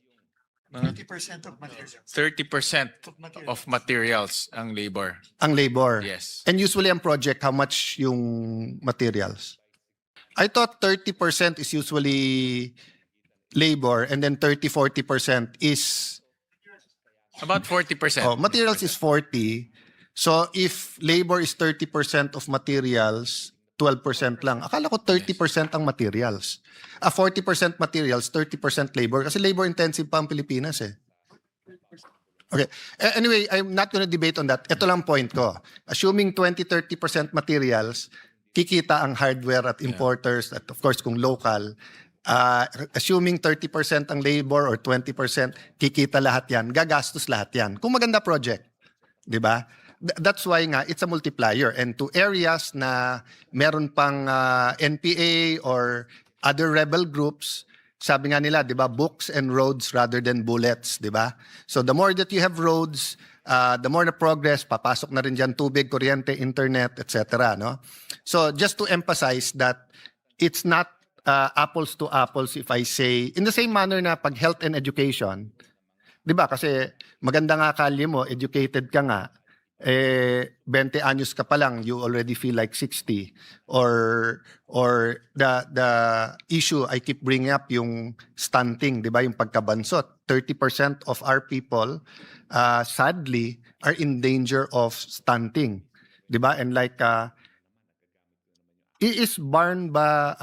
30% of materials. 30% of materials ang labor. Ang labor. Yes. And usually ang project, how much yung materials? I thought 30% is usually labor and then 30-40% is About 40%. materials is 40. So if labor is 30% of materials, 12% lang. Akala ko 30% ang materials. 40% materials, 30% labor. Kasi labor intensive pa ang Pilipinas Okay. Anyway, I'm not gonna debate on that. Ito lang point ko. Assuming 20-30% materials, kikita ang hardware at importers at of course kung local. Assuming 30% ang labor or 20%, kikita lahat yan. Gagastos lahat yan. Kung maganda project. Di ba? That's why nga, it's a multiplier. And to areas na meron pang NPA or other rebel groups, sabi nga nila, di ba, books and roads rather than bullets, di ba? So the more that you have roads, the more na progress, papasok na rin dyan tubig, kuryente, internet, etc. No? So just to emphasize that it's not apples to apples if I say, in the same manner na pag health and education, di ba? Kasi maganda nga kalye mo, educated ka nga, 20 anyos ka pa lang, you already feel like 60. Or the issue I keep bringing up, yung stunting, di ba? Yung pagkabansot. 30% of our people, sadly, are in danger of stunting. Di ba? And like, is barn ba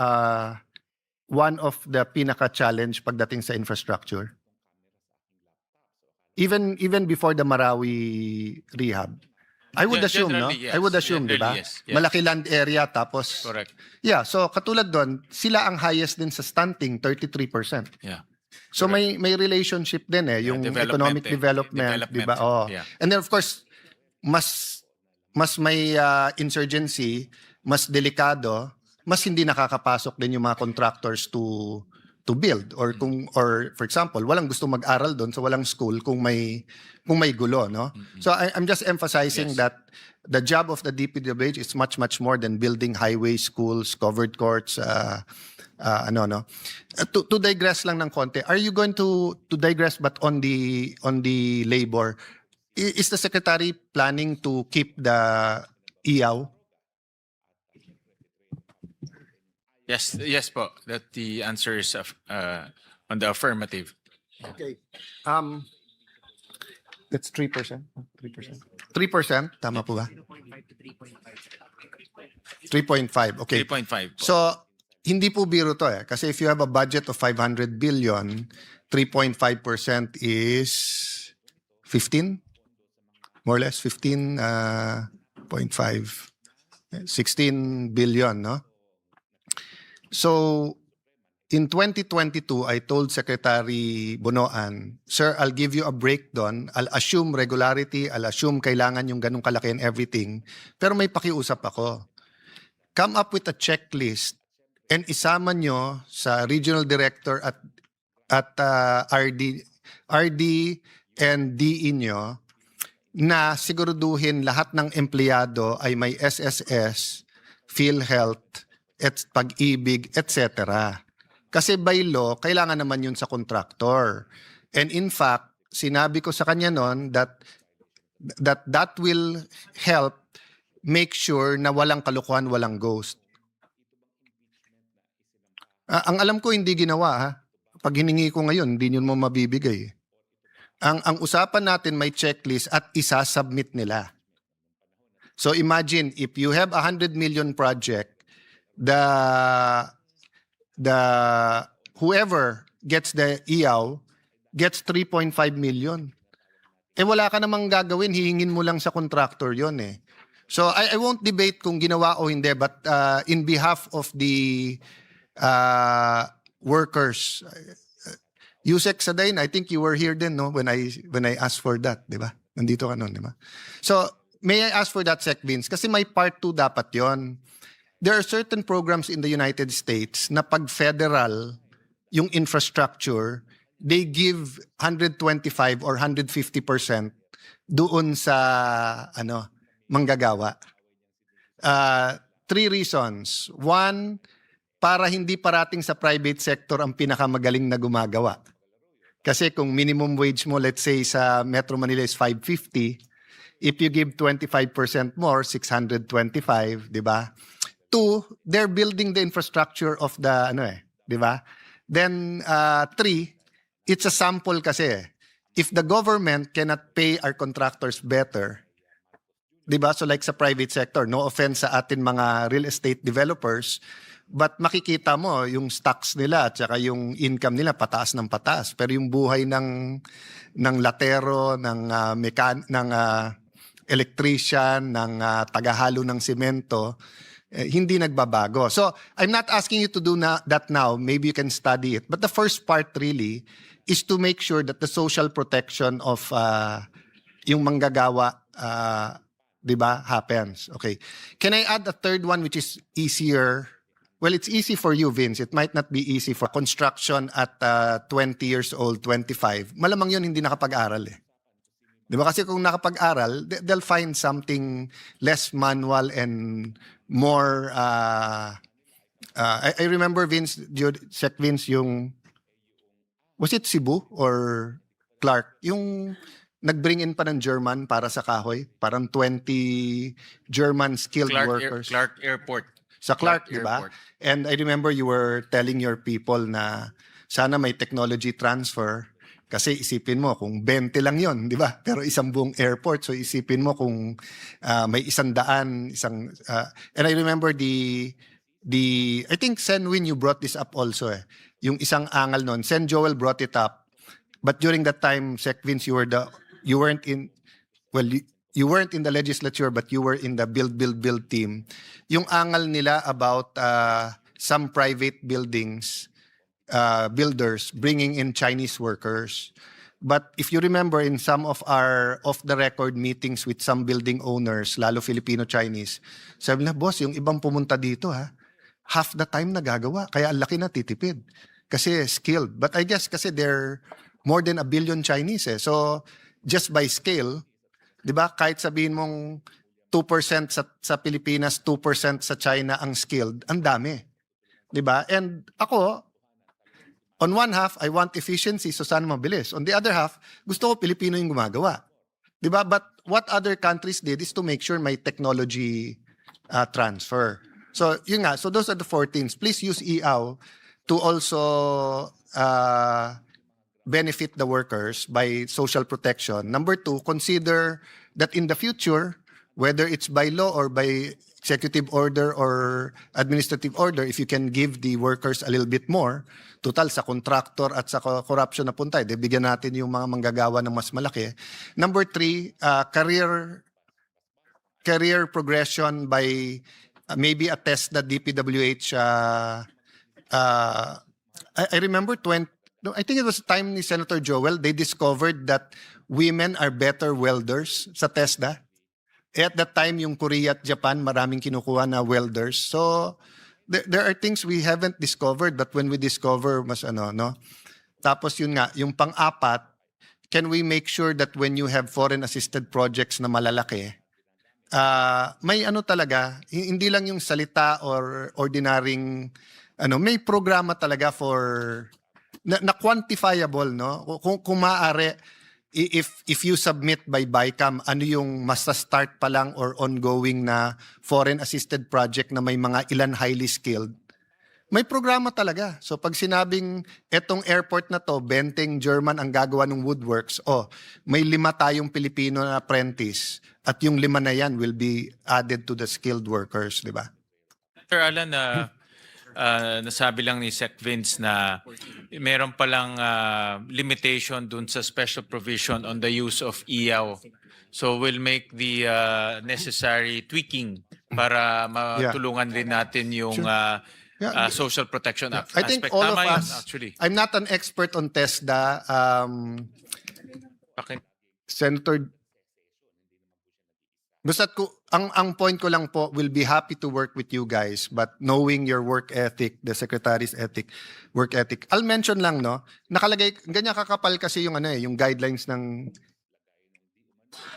one of the pinaka-challenge pagdating sa infrastructure? Even before the Marawi rehab. I would assume, no? Generally, yes. I would assume, di ba? Generally, yes. Yes. Malaki land area, tapos... Correct. Yeah, so katulad doon, sila ang highest din sa stunting, 33%. Yeah. So may relationship din yung Development economic development, di ba? Oh. Yeah. And then of course, mas may insurgency, mas delikado, mas hindi nakakapasok din yung mga contractors to build or for example walang gusto mag-aral doon so walang school kung may gulo no. So I'm just emphasizing Yes. that the job of the DPWH is much more than building highways, schools, covered courts, to digress lang ng konti. Are you going to digress but on the labor? Is the secretary planning to keep the IAW? Yes po. That the answer is on the affirmative. Okay. That's 3%. 3%, tama po ba? 3.5. Okay. 3.5 po. So, hindi po biro to kasi if you have a budget of 500 billion, 3.5% is 15? More or less 15.5. 16 billion, no? So, in 2022, I told Secretary Bonoan, Sir, I'll give you a breakdown. I'll assume regularity. I'll assume kailangan yung ganung kalaki and everything. Pero may pakiusap ako. Come up with a checklist and isama nyo sa regional director at RD and DE nyo na siguraduhin lahat ng empleyado ay may SSS, PhilHealth, at pag-ibig, etc. Kasi by law, kailangan naman yun sa contractor. And in fact, sinabi ko sa kanya noon that will help make sure na walang kalukuhan, walang ghost. Ang alam ko hindi ginawa pag hiningi ko ngayon, hindi nyo mo mabibigay. Ang usapan natin may checklist at isa-submit nila. So imagine if you have a 100 million project, the whoever gets the IAW gets 3.5 million. Eh wala ka namang gagawin, hihingin mo lang sa contractor yon eh. So I won't debate kung ginawa o hindi, but in behalf of the workers, Yusek Sadain, I think you were here then, no, when I asked for that, di ba? Nandito ka noon, di ba? So may I ask for that, Sec Vince? Kasi may part 2 dapat yon. There are certain programs in the United States na pag federal yung infrastructure, they give 125 or 150% doon sa manggagawa. 3 reasons. 1, para hindi parating sa private sector ang pinakamagaling na gumagawa. Kasi kung minimum wage mo, let's say sa Metro Manila is 550, if you give 25% more, 625, di ba? 2, they're building the infrastructure of the, di ba? Then 3, it's a sample kasi. If the government cannot pay our contractors better, di ba? So like sa private sector, no offense sa atin mga real estate developers, but makikita mo yung stocks nila at saka yung income nila pataas ng pataas. Pero yung buhay ng latero, ng electrician, ng tagahalo ng simento, hindi nagbabago. So I'm not asking you to do that now. Maybe you can study it. But the first part really is to make sure that the social protection of yung manggagawa, di ba, happens. Okay. Can I add a third one which is easier? Well, it's easy for you, Vince. It might not be easy for construction at 20 years old, 25. Malamang yun hindi nakapag-aral eh. Di ba? Kasi kung nakapag-aral, they'll find something less manual and more... I remember Vince, Sec Vince, yung... Was it Cebu or Clark? Yung nag-bring in pa ng German para sa kahoy. Parang 20 German skilled workers. Clark Airport. Sa Clark, di ba? Airport. And I remember you were telling your people na sana may technology transfer kasi isipin mo kung 20 lang yon, di ba? Pero isang buong airport, so isipin mo kung may 100, and I remember I think Sen Win, you brought this up also eh. Yung isang angal nun, Sen Joel brought it up. But during that time, Sec Vince, you weren't in the legislature, but you were in the build team. Yung angal nila about some private buildings, builders bringing in Chinese workers. But if you remember in some of our off-the-record meetings with some building owners, lalo Filipino-Chinese, sabi na, boss, yung ibang pumunta dito, half the time nagagawa. Kaya ang laki na titipid. Kasi skilled. But I guess kasi they're more than 1 billion Chinese eh. So, just by scale, di ba, kahit sabihin mong 2% sa Pilipinas, 2% sa China ang skilled, ang dami. Di ba? And ako, on one half, I want efficiency, so sana mabilis. On the other half, gusto ko Pilipino yung gumagawa. Di ba? But what other countries did is to make sure may technology transfer. So, yun nga. So, those are the 4 things. Please use EAW to also benefit the workers by social protection. Number 2, consider that in the future, whether it's by law or by executive order or administrative order, if you can give the workers a little bit more, total sa contractor at sa corruption na punta, bigyan natin yung mga manggagawa ng mas malaki. Number 3, career progression by maybe a test that DPWH, I remember I think it was the time ni Senator Joel, they discovered that women are better welders sa TESDA. At that time, yung Korea at Japan, maraming kinukuha na welders. So, there are things we haven't discovered, but when we discover, mas no? Tapos yun nga, yung pang-apat, can we make sure that when you have foreign-assisted projects na malalaki, may talaga, hindi lang yung salita or ordinaryong, may programa talaga for, na quantifiable, no? Kung maaari, if you submit by BICAM, ano yung masa-start pa lang or ongoing na foreign-assisted project na may mga ilan highly skilled, May programa talaga. So pag sinabing etong airport na to, Benteng, German ang gagawa ng woodworks, may 5 tayong Pilipino na apprentice at yung 5 na yan will be added to the skilled workers, di ba? Sir Alan, nasabi lang ni Sec Vince na meron palang limitation dun sa special provision on the use of IAW. So we'll make the necessary tweaking para matulungan din natin yung Social Protection Act. I think aspect. all of Tama yun, us, actually. I'm not an expert on TESDA. Okay. Senator, basta ang point ko lang po, will be happy to work with you guys, but knowing your work ethic, the Secretary's work ethic, I'll mention lang, no, nakalagay, ganyan kakapal kasi yung yung guidelines ng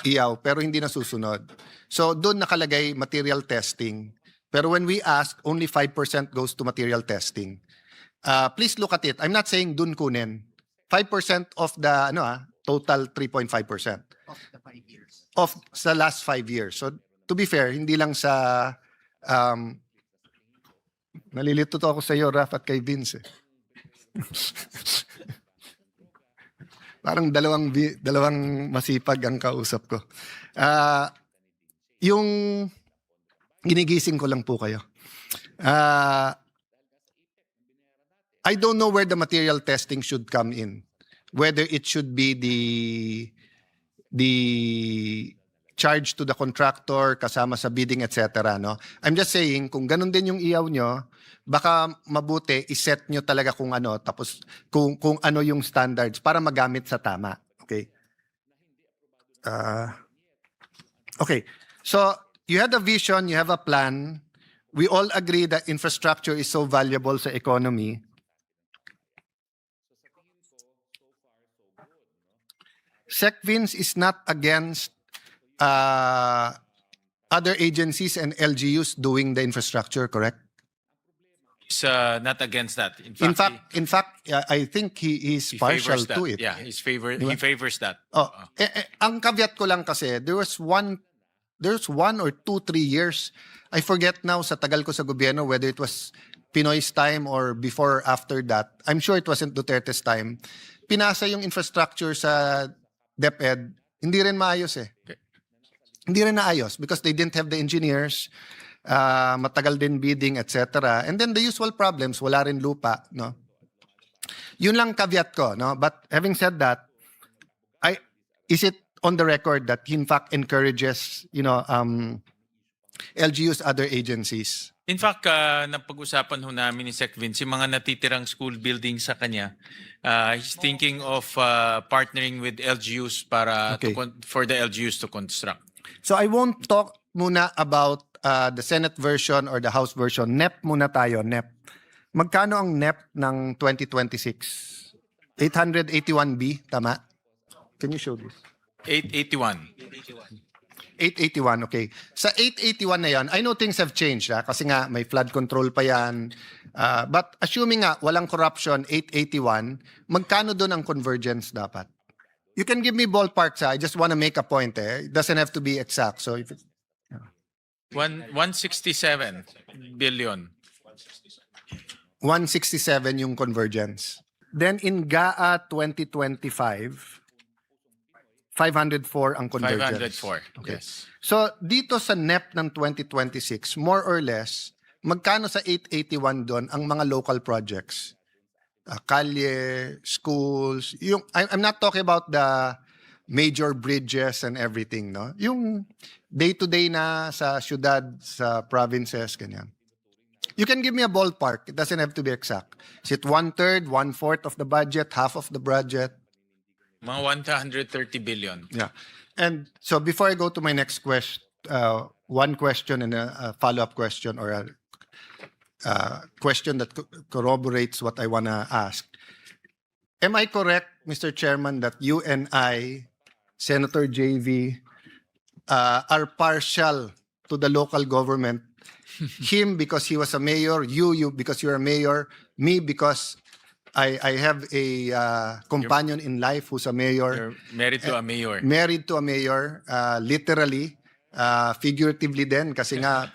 IAW, pero hindi nasusunod. So doon nakalagay material testing. Pero when we ask, only 5% goes to material testing. Please look at it. I'm not saying dun kunin. 5% of the total 3.5%. Of the 5 years. Of sa last 5 years. So to be fair, hindi lang sa nalilito to ako sa iyo, Raf, at kay Vince. Parang dalawang masipag ang kausap ko. Yung ginigising ko lang po kayo. I don't know where the material testing should come in. Whether it should be the charge to the contractor kasama sa bidding, etc. No? I'm just saying, kung ganun din yung iyaw nyo, baka mabuti iset nyo talaga kung ano, tapos kung ano yung standards para magamit sa tama. Okay? Okay. So, you had a vision, you have a plan. We all agree that infrastructure is so valuable sa economy. SecVince is not against other agencies and LGUs doing the infrastructure, correct? He's not against that. In fact, I think he is he partial favors that. to it. Yeah, he favors that. Ang caveat ko lang kasi, there's 1 or 2, 3 years. I forget now sa tagal ko sa gobyerno whether it was Pinoy's time or before or after that. I'm sure it wasn't Duterte's time. Pinasa yung infrastructure sa DepEd, hindi rin maayos eh. Okay. Hindi rin naayos because they didn't have the engineers, matagal din bidding, etc. And then the usual problems, wala rin lupa, no? Yun lang caveat ko, no? But having said that, is it on the record that he in fact encourages, LGUs, other agencies? In fact, napag-usapan ho namin ni Sec Vince, yung mga natitirang school building sa kanya, he's thinking of partnering with LGUs para for the LGUs to construct. So I won't talk muna about the Senate version or the House version. NEP muna tayo, NEP. Magkano ang NEP ng 2026? 881B, tama? Can you show this? 881. 881, okay. Sa 881 na yan, I know things have changed, kasi nga may flood control pa yan. But assuming nga walang corruption, 881, magkano doon ang convergence dapat? You can give me ballparks, I just want to make a point. It doesn't have to be exact. So if 167 billion. 167 yung convergence. Then in GAA 2025, 504 ang convergence. 504, Okay. yes. So dito sa NEP ng 2026, more or less, magkano sa 881 doon ang mga local projects? Kalye, schools, I'm not talking about the major bridges and everything, no? Yung day-to-day na sa syudad, sa provinces, ganyan. You can give me a ballpark. It doesn't have to be exact. Is it 1/3, 1/4 of the budget, half of the budget? Mga 130 billion. Yeah. And so before I go to my next question, one question and a follow-up question or a question that corroborates what I want to ask. Am I correct, Mr. Chairman, that you and I, Senator JV, are partial to the local government? Him because he was a mayor, you because you're a mayor, me because I have a companion in life who's a mayor. You're married to a mayor. Married to a mayor, literally, figuratively din, kasi nga,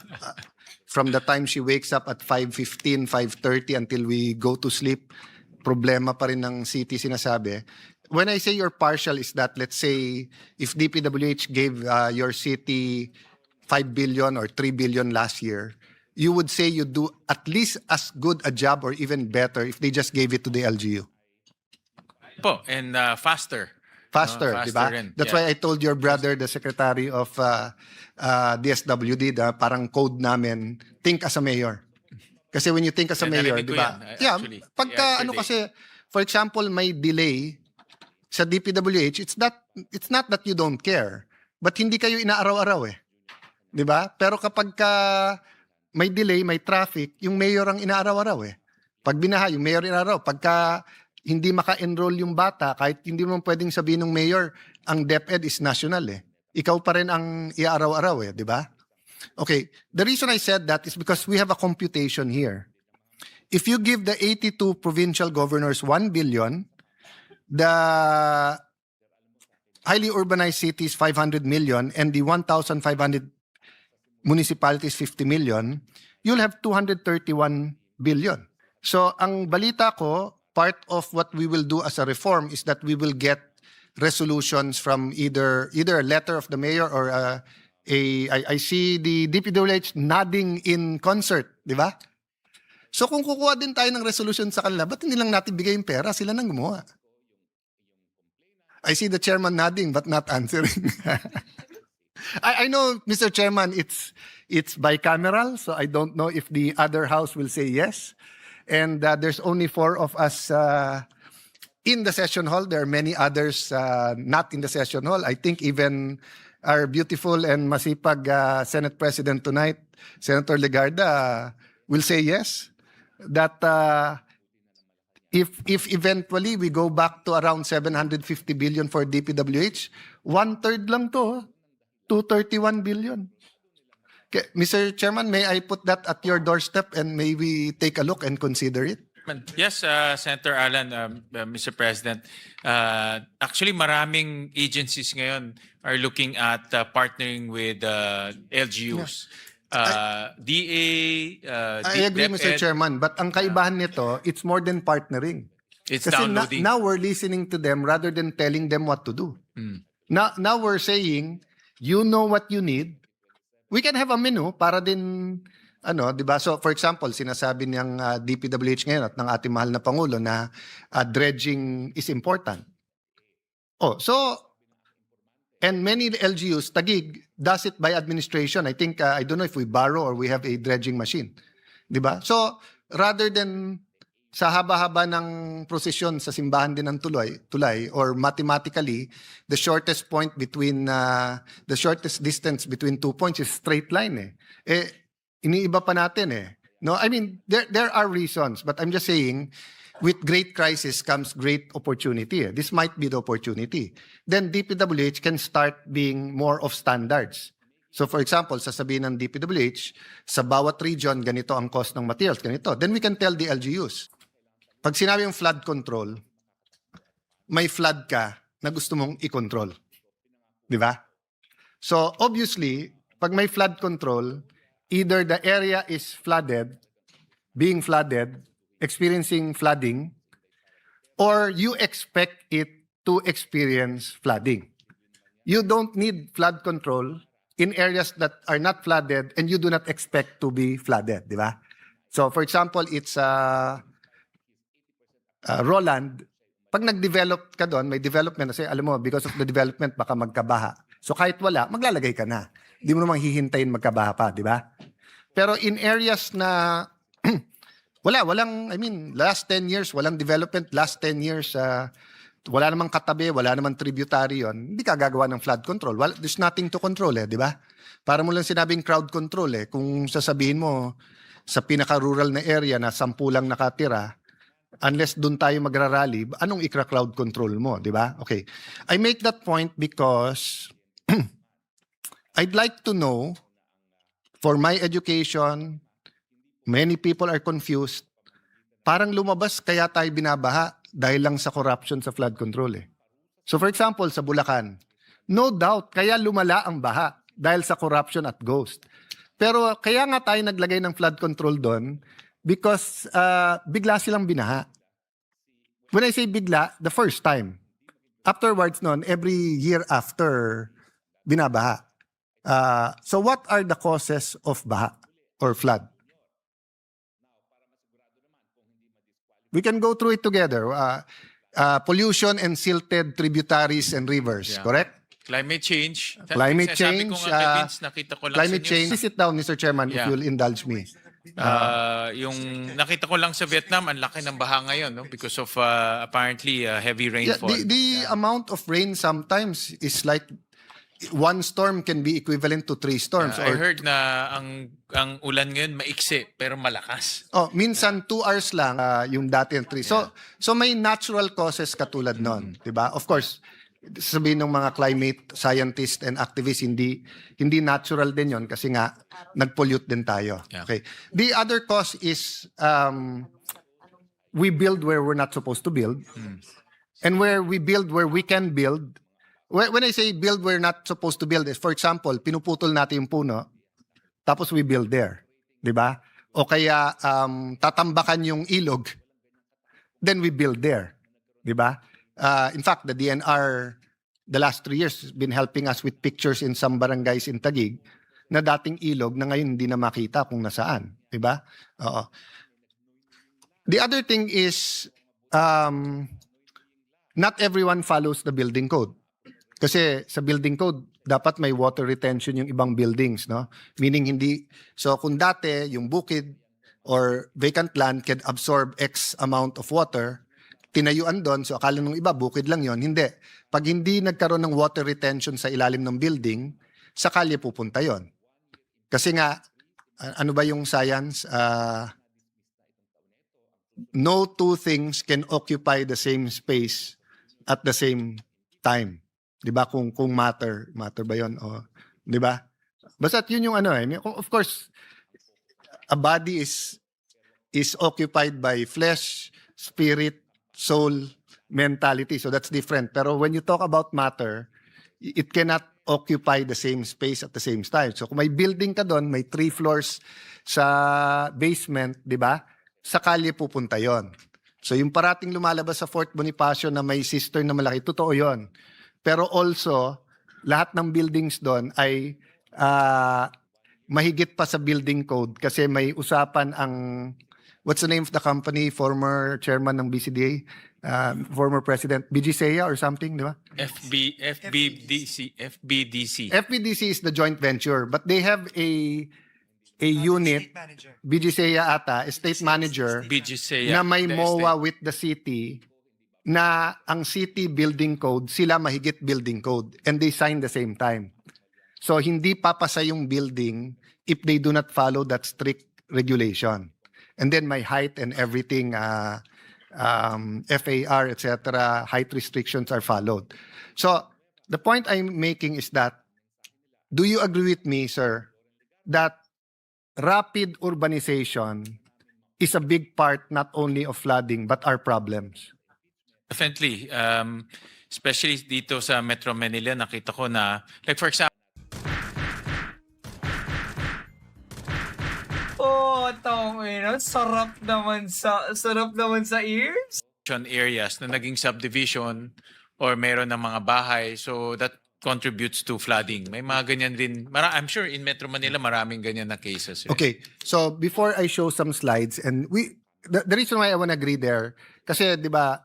from the time she wakes up at 5:15, 5:30 until we go to sleep, problema pa rin ng city sinasabi. When I say you're partial is that, let's say, if DPWH gave your city 5 billion or 3 billion last year, you would say you do at least as good a job or even better if they just gave it to the LGU. Po, and faster. Faster, Faster di ba? rin, That's yeah. why I told your brother, the Secretary of DSWD, parang code namin, think as a mayor. Kasi when you think as a Yeah, mayor, narinig di ko ba? yan, Yeah, actually, pagka ano yesterday. kasi, for example, may delay sa DPWH, it's not that you don't care, but hindi kayo inaaraw-araw eh. Di ba? Pero kapag may delay, may traffic, yung mayor ang inaaraw-araw eh. Pag binaha, yung mayor inaaraw. Pagka hindi maka-enroll yung bata, kahit hindi mo pwedeng sabihin ng mayor, ang DepEd is national eh. Ikaw pa rin ang iaaraw-araw eh, di ba? Okay, the reason I said that is because we have a computation here. If you give the 82 provincial governors 1 billion, the highly urbanized cities 500 million, and the 1,500 municipalities 50 million, you'll have 231 billion. So ang balita ko, part of what we will do as a reform is that we will get resolutions from either a letter of the mayor or I see the DPWH nodding in concert, di ba? So kung kukuha din tayo ng resolution sa kanila, ba't hindi lang natin bigay yung pera? Sila nang gumawa. I see the chairman nodding but not answering. I know, Mr. Chairman, it's bicameral, so I don't know if the other house will say yes. And there's only 4 of us in the session hall. There are many others not in the session hall. I think even our beautiful and masipag Senate President tonight, Senator Legarda, will say yes. That if eventually we go back to around 750 billion for DPWH, 1/3 lang to, 231 billion. Okay, Mr. Chairman, may I put that at your doorstep and may we take a look and consider it? Yes, Senator Alan, Mr. President. Actually, maraming agencies ngayon are looking at partnering with LGUs. DA, I agree, Mr. DepEd, Chairman, but ang kaibahan nito, it's more than partnering. it's Kasi downloading. now we're listening to them rather than telling them what to do. Now we're saying, you know what you need. We can have a menu para din, ano, di ba? So, for example, sinasabi niyang DPWH ngayon at ng ating mahal na Pangulo na dredging is important. Oh, so, and many LGUs, Taguig, does it by administration. I think, I don't know if we borrow or we have a dredging machine. Di ba? So, rather than sa haba-haba ng prosesyon sa simbahan din ng tulay, or mathematically, the shortest point between, the shortest distance between 2 points is straight line eh. Iniiba pa natin eh. No, I mean, there are reasons, but I'm just saying, with great crisis comes great opportunity. Eh. This might be the opportunity. Then DPWH can start being more of standards. So for example, sasabihin ng DPWH, sa bawat region, ganito ang cost ng materials, ganito. Then we can tell the LGUs. Pag sinabi yung flood control, may flood ka na gusto mong i-control. Di ba? So obviously, pag may flood control, either the area is flooded, being flooded, experiencing flooding, or you expect it to experience flooding. You don't need flood control in areas that are not flooded and you do not expect to be flooded, di ba? So for example, it's Roland, pag nag-develop ka doon, may development kasi alam mo, because of the development, baka magkabaha. So kahit wala, maglalagay ka na. Hindi mo naman hihintayin magkabaha pa, di ba? Pero in areas na walang, I mean, last 10 years, walang development, last 10 years, wala namang katabi, wala namang tributary yon, hindi ka gagawa ng flood control. There's nothing to control eh, di ba? Para mo lang sinabing crowd control eh. Kung sasabihin mo, sa pinaka-rural na area na 10 lang nakatira, unless doon tayo magrarally, anong ikra-crowd control mo, di ba? Okay. I make that point because I'd like to know, for my education, many people are confused. Parang lumabas kaya tayo binabaha dahil lang sa corruption sa flood control eh. So for example, sa Bulacan, no doubt, kaya lumala ang baha dahil sa corruption at ghost. Pero kaya nga tayo naglagay ng flood control doon because bigla silang binaha. When I say bigla, the first time. Afterwards noon, every year after, binabaha. So what are the causes of baha or flood? We can go through it together. Pollution and silted tributaries and rivers, Yeah. correct? Climate change. Climate Sabi ko change, nga kay Vince, nakita ko lang Climate sa change. news. Sit down, Mr. Chairman, if Yeah. you'll indulge me. Yung nakita ko lang sa Vietnam, ang laki ng baha ngayon, no? Because of apparently heavy Yeah, rainfall. the amount of rain sometimes is like one storm can be equivalent to 3 storms. I heard na ang ulan ngayon maiksi pero malakas. Minsan 2 hours lang yung dati ng 3. So may natural causes katulad nun, 'di ba? Of course, sabihin ng mga climate scientists and activists hindi natural din 'yon kasi nga nag-pollute din tayo. Yeah. Okay. The other cause is we build where we're not supposed to build. And where we build where we can build. When I say build we're not supposed to build is, for example, pinuputol natin yung puno, tapos we build there. Di ba? O kaya tatambakan yung ilog, then we build there. Di ba? In fact, the DNR, the last 3 years, has been helping us with pictures in some barangays in Taguig na dating ilog na ngayon hindi na makita kung nasaan. Di ba? Oo. The other thing is, not everyone follows the building code. Kasi sa building code, dapat may water retention yung ibang buildings, no? Meaning hindi, so kung dati yung bukid or vacant land can absorb X amount of water, tinayuan doon, so akala nung iba, bukid lang yon. Hindi. Pag hindi nagkaroon ng water retention sa ilalim ng building, sa kalye pupunta yon. Kasi nga, ano ba yung science? No two things can occupy the same space at the same time. 'Di ba kung matter ba 'yon o 'di ba? Basta yun yung ano of course a body is occupied by flesh, spirit, soul, mentality. So that's different. Pero when you talk about matter, it cannot occupy the same space at the same time. So kung may building ka doon, may 3 floors sa basement, 'di ba? Sa kalye pupunta 'yon. So yung parating lumalabas sa Fort Bonifacio na may cistern na malaki, totoo 'yon. Pero also, lahat ng buildings doon ay mahigit pa sa building code kasi may usapan ang, what's the name of the company, former chairman ng BCDA, former president, BG Sea or something, di ba? FBDC. FBDC is the joint venture, but they have a unit, BG Sea ata, estate manager, BGC. na may MOA with the city, na ang city building code, sila mahigit building code. And they sign the same time. So, hindi papasa yung building if they do not follow that strict regulation. And then my height and everything, FAR, etc., height restrictions are followed. So, the point I'm making is that, do you agree with me, sir, that rapid urbanization is a big part not only of flooding but our problems? Definitely. Especially dito sa Metro Manila, nakita ko na, like for example, sarap naman sa ears. areas na naging subdivision or meron ng mga bahay. So that contributes to flooding. May mga ganyan din. I'm sure in Metro Manila maraming ganyan na cases. Okay, so before I show some slides, and the reason why I want to agree there, kasi di ba,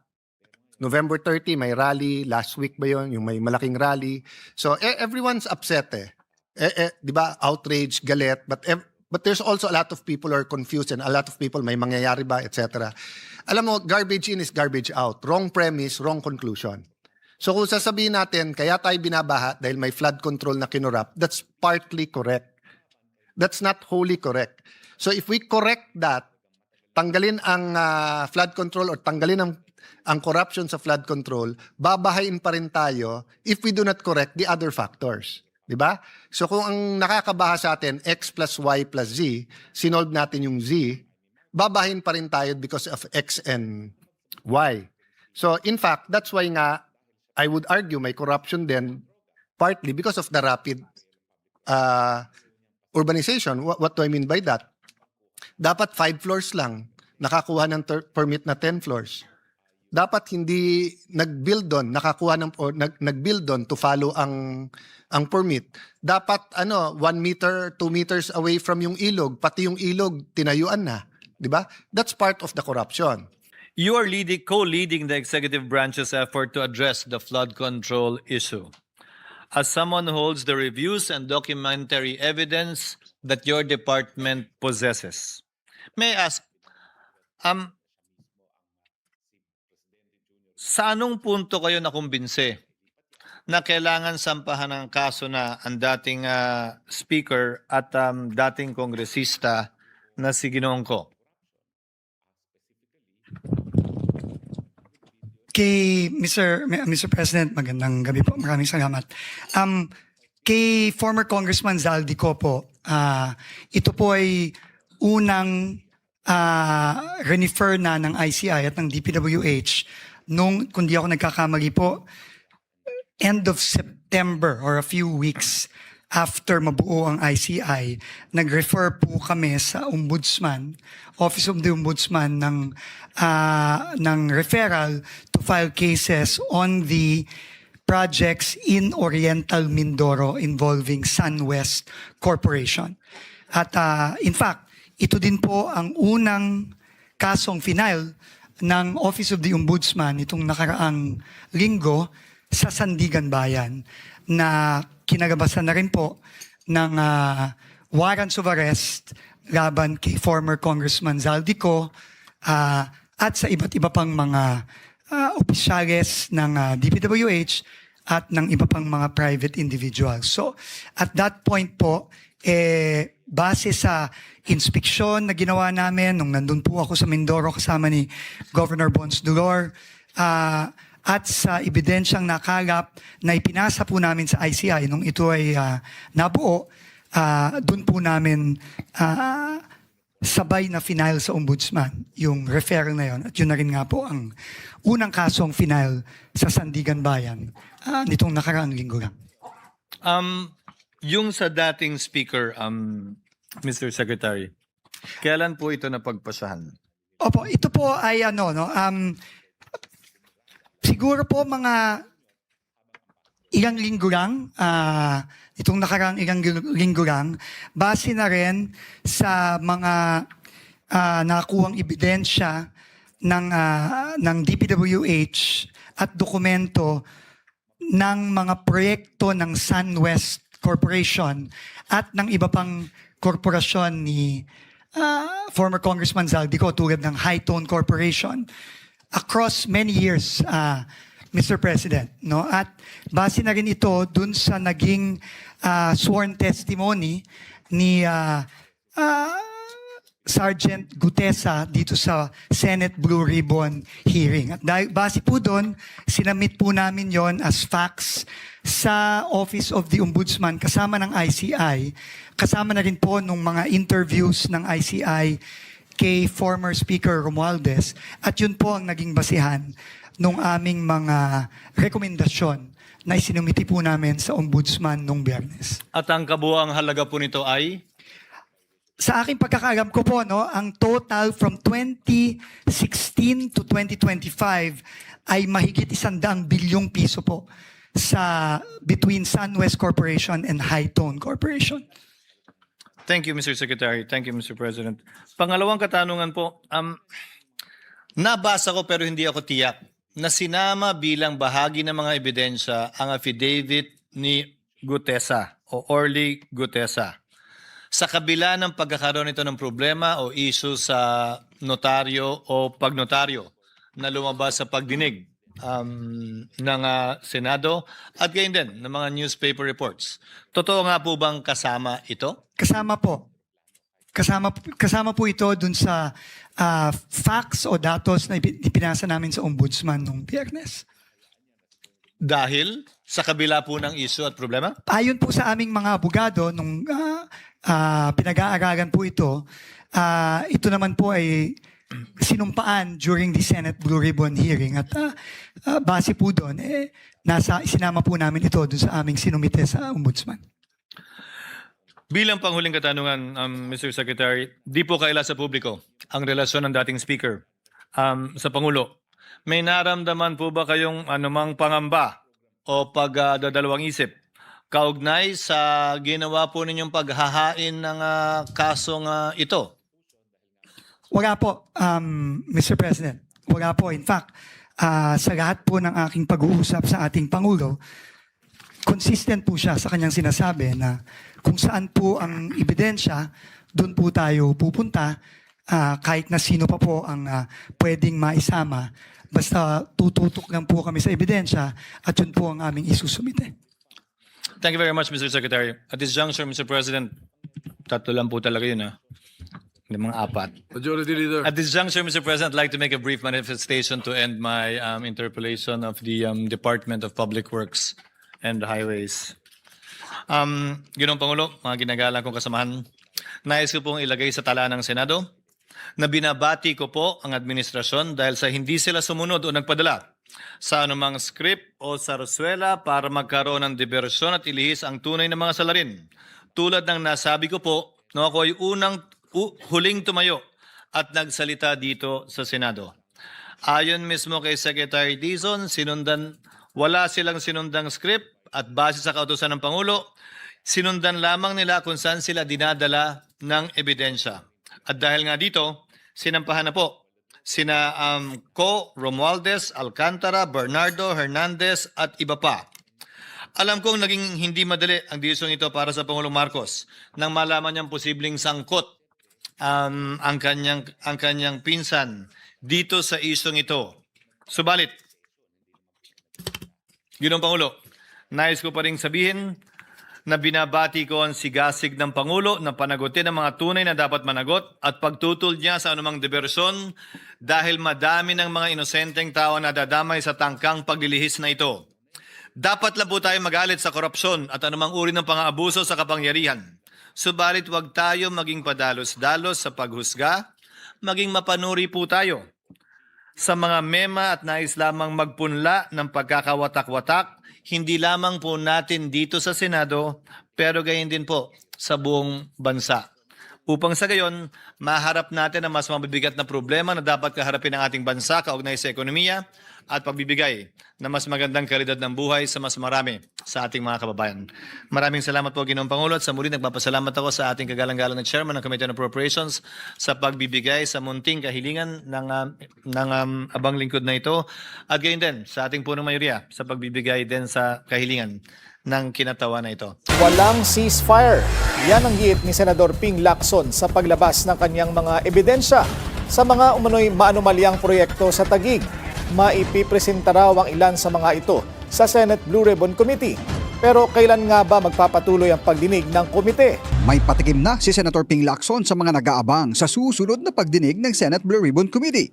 November 30, may rally. Last week ba yun? Yung may malaking rally. So everyone's upset di ba? Outrage, galit. But there's also a lot of people are confused and a lot of people may mangyayari ba, etc. Alam mo, garbage in is garbage out. Wrong premise, wrong conclusion. So kung sasabihin natin, kaya tayo binabaha dahil may flood control na kinurap, that's partly correct. That's not wholly correct. So if we correct that, tanggalin ang flood control or tanggalin ang corruption sa flood control, babahain pa rin tayo if we do not correct the other factors. Diba? So kung ang nakakabaha sa atin, X plus Y plus Z, sinolve natin yung Z, babahin pa rin tayo because of X and Y. So in fact, that's why nga, I would argue may corruption din, partly because of the rapid urbanization. What do I mean by that? Dapat 5 floors lang, nakakuha ng permit na 10 floors. Dapat hindi nag-build doon, nakakuha ng or nag-build doon to follow ang permit. Dapat 1 meter, 2 meters away from yung ilog, pati yung ilog tinayuan na, 'di ba? That's part of the corruption. You are co-leading the executive branch's effort to address the flood control issue. As someone who holds the reviews and documentary evidence that your department possesses, may I ask, sa anong punto kayo nakumbinse na kailangan sampahan ng kaso na ang dating speaker at dating kongresista na si Ginoong Ko? Kay Mr. President, magandang gabi po. Maraming salamat. Kay former Congressman Zaldico po, ito po ay unang refer na ng ICI at ng DPWH nung, kung di ako nagkakamali po, end of September or a few weeks after mabuo ang ICI, nag-refer po kami sa Ombudsman, Office of the Ombudsman ng referral to file cases on the projects in Oriental Mindoro involving SunWest Corporation. At in fact, ito din po ang unang kasong final ng Office of the Ombudsman itong nakaraang linggo sa Sandigan Bayan na kinagabasan na rin po ng warrants of arrest laban kay former Congressman Zaldico at sa iba't iba pang mga opisyales ng DPWH at ng iba pang mga private individuals. So at that point po, base sa inspeksyon na ginawa namin nung nandun po ako sa Mindoro kasama ni Governor Bons Dolor, at sa ebidensyang nakalap na ipinasa po namin sa ICI nung ito ay nabuo, dun po namin sabay na final sa Ombudsman yung referral na yon. At yun na rin nga po ang unang kasong final sa Sandigan Bayan nitong nakaraang linggo lang. Yung sa dating speaker, Mr. Secretary, kailan po ito napagpasahan? Opo, ito po ay siguro po mga ilang linggo lang, itong nakaraang ilang linggo lang, base na rin sa mga nakuhang ebidensya ng DPWH at dokumento ng mga proyekto ng SunWest Corporation at ng iba pang korporasyon ni former Congressman Zaldico tulad ng High Tone Corporation across many years, Mr. President. No? At base na rin ito dun sa naging sworn testimony ni Sergeant Gutesa dito sa Senate Blue Ribbon hearing. At base po doon, sinamit po namin yon as facts sa Office of the Ombudsman kasama ng ICI. Kasama na rin po nung mga interviews ng ICI kay former Speaker Romualdez. At yun po ang naging basihan nung aming mga rekomendasyon na isinumiti po namin sa Ombudsman nung Biyernes. At ang kabuang halaga po nito ay? Sa aking pagkakaalam ko po, no, ang total from 2016 to 2025 ay mahigit 100 bilyong piso po sa between SunWest Corporation and High Tone Corporation. Thank you, Mr. Secretary. Thank you, Mr. President. Pangalawang katanungan po, nabasa ko pero hindi ako tiyak na sinama bilang bahagi ng mga ebidensya ang affidavit ni Gutesa o Orly Gutesa. Sa kabila ng pagkakaroon nito ng problema o issue sa notaryo o pagnotaryo na lumabas sa pagdinig ng Senado at gayon din ng mga newspaper reports. Totoo nga po bang kasama ito? Kasama po. Kasama po ito dun sa facts o datos na ipinasa namin sa Ombudsman nung Biyernes. Dahil sa kabila po ng issue at problema? Ayon po sa aming mga abogado, nung pinag-aaralan po ito, ito naman po ay sinumpaan during the Senate Blue Ribbon hearing. At base po doon, isinama po namin ito doon sa aming sinumite sa Ombudsman. Bilang panghuling katanungan, Mr. Secretary, di po kaila sa publiko ang relasyon ng dating speaker sa Pangulo. May naramdaman po ba kayong anumang pangamba o pagdadalawang isip kaugnay sa ginawa po ninyong paghahain ng kasong ito? Wala po, Mr. President. Wala po. In fact, sa lahat po ng aking pag-uusap sa ating Pangulo, consistent po siya sa kanyang sinasabi na kung saan po ang ebidensya, doon po tayo pupunta kahit na sino pa po ang pwedeng maisama. Basta tututok lang po kami sa ebidensya at yun po ang aming isusumite. Thank you very much, Mr. Secretary. At this juncture, Mr. President, tatlo lang po talaga yun, Hindi mga apat. Majority Leader. At this juncture, Mr. President, I'd like to make a brief manifestation to end my interpellation of the Department of Public Works and Highways. Ginoong Pangulo, mga ginagalang kong kasamahan, nais ko pong ilagay sa tala ng Senado na binabati ko po ang administrasyon dahil sa hindi sila sumunod o nagpadala sa anumang script o sarsuela para magkaroon ng diversyon at ilihis ang tunay na mga salarin. Tulad ng nasabi ko po, no, ako ay huling tumayo at nagsalita dito sa Senado. Ayon mismo kay Secretary Dizon, wala silang sinundang script at base sa kautusan ng Pangulo, sinundan lamang nila kung saan sila dinadala ng ebidensya. At dahil nga dito, sinampahan na po sina Co, Romualdez, Alcantara, Bernardo, Hernandez at iba pa. Alam kong naging hindi madali ang desisyon ito para sa Pangulong Marcos nang malaman niyang posibleng sangkot ang kanyang pinsan dito sa isyong ito. Subalit, Ginoong Pangulo, nais ko pa rin sabihin na binabati ko ang sigasig ng Pangulo na panagutin ang mga tunay na dapat managot at pagtutol niya sa anumang diversyon dahil madami ng mga inosenteng tao na dadamay sa tangkang paglilihis na ito. Dapat lang po tayo magalit sa korupsyon at anumang uri ng pang-aabuso sa kapangyarihan. Subalit huwag tayo maging padalos-dalos sa paghusga, maging mapanuri po tayo sa mga mema at nais lamang magpunla ng pagkakawatak-watak, hindi lamang po natin dito sa Senado, pero gayon din po sa buong bansa. Upang sa gayon, maharap natin ang mas mabibigat na problema na dapat kaharapin ng ating bansa kaugnay sa ekonomiya at pagbibigay na mas magandang kalidad ng buhay sa mas marami sa ating mga kababayan. Maraming salamat po, Ginoong Pangulo, at sa muli nagpapasalamat ako sa ating kagalang-galang na Chairman ng Committee on Appropriations sa pagbibigay sa munting kahilingan ng abang lingkod na ito at gayon din sa ating punong mayoriya sa pagbibigay din sa kahilingan ng kinatawa na ito. Walang ceasefire. Yan ang giit ni Senador Ping Lacson sa paglabas ng kanyang mga ebidensya sa mga umano'y maanumalyang proyekto sa Taguig. Maipipresenta raw ang ilan sa mga ito sa Senate Blue Ribbon Committee. Pero kailan nga ba magpapatuloy ang pagdinig ng komite? May patikim na si Senator Ping Lacson sa mga nag-aabang sa susunod na pagdinig ng Senate Blue Ribbon Committee.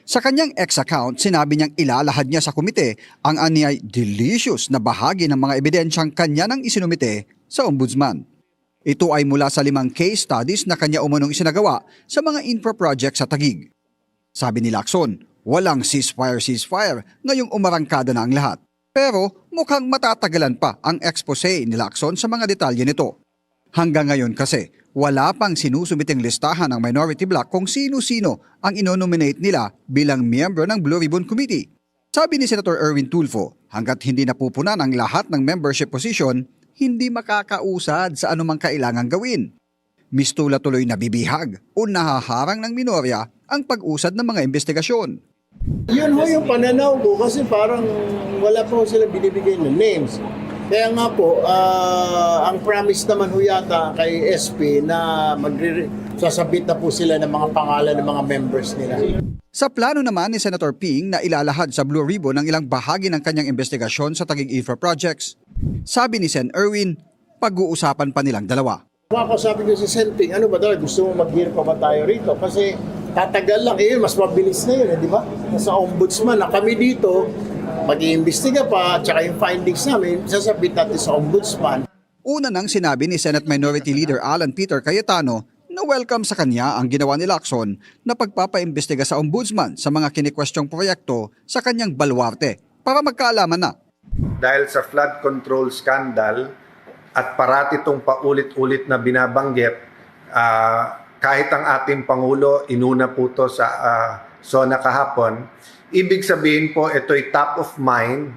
Sa kanyang X-account, sinabi niyang ilalahad niya sa komite ang anyay delicious na bahagi ng mga ebidensyang kanya nang isinumite sa Ombudsman. Ito ay mula sa 5 case studies na kanya umunong isinagawa sa mga infra projects sa Taguig. Sabi ni Lacson, walang ceasefire ngayong umarangkada na ang lahat. Pero mukhang matatagalan pa ang expose ni Lacson sa mga detalye nito. Hanggang ngayon kasi, wala pang sinusumiting listahan ng minority bloc kung sino-sino ang inonominate nila bilang miyembro ng Blue Ribbon Committee. Sabi ni Senator Erwin Tulfo, hanggat hindi napupunan ang lahat ng membership position, hindi makakausad sa anumang kailangang gawin. Mistula tuloy na bibihag o nahaharang ng minorya ang pag-usad ng mga investigasyon. Yun ho yung pananaw ko kasi parang wala pa ho sila binibigay ng names. Kaya nga po, ang promise naman ho yata kay SP na sasabit na po sila ng mga pangalan ng mga members nila. Sa plano naman ni Senator Ping na ilalahad sa Blue Ribbon ang ilang bahagi ng kanyang investigasyon sa Taguig Infra Projects, sabi ni Sen Erwin, pag-uusapan pa nilang dalawa. Ako sabi ko si Sen Ping, ano ba talaga, gusto mo mag-hear pa ba tayo rito? Kasi tatagal lang, mas mabilis na yun, di ba? Nasa Ombudsman na kami dito, mag-iimbestiga pa, tsaka yung findings namin, sasabit natin sa Ombudsman. Una nang sinabi ni Senate Minority Leader Alan Peter Cayetano na welcome sa kanya ang ginawa ni Lacson na pagpapaimbestiga sa Ombudsman sa mga kinikwestyong proyekto sa kanyang baluarte para magkaalaman na. Dahil sa flood control scandal, at parati itong paulit-ulit na binabanggit, kahit ang ating Pangulo, inuna po ito sa SONA kahapon, ibig sabihin po ito'y top of mind.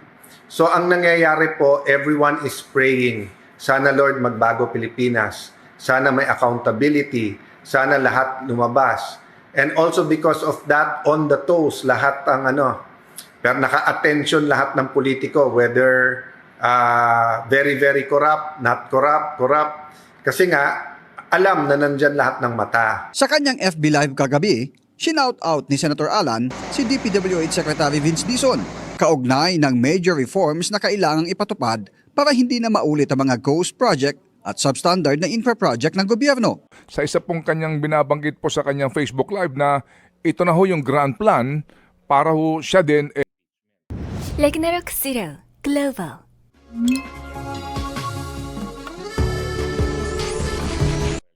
So ang nangyayari po, everyone is praying. Sana Lord magbago Pilipinas. Sana may accountability. Sana lahat lumabas. And also because of that, on the toes, lahat ang pero naka-attention lahat ng politiko, whether very, very corrupt, not corrupt, corrupt. Kasi nga, alam na nandyan lahat ng mata. Sa kanyang FB Live kagabi, shinout out ni Senator Alan si DPWH Secretary Vince Dizon kaugnay ng major reforms na kailangang ipatupad para hindi na maulit ang mga ghost project at substandard na infra project ng gobyerno. Sa isa pong kanyang binabanggit po sa kanyang Facebook Live na ito na ho yung grand plan para ho siya din Ragnarok Zero Global.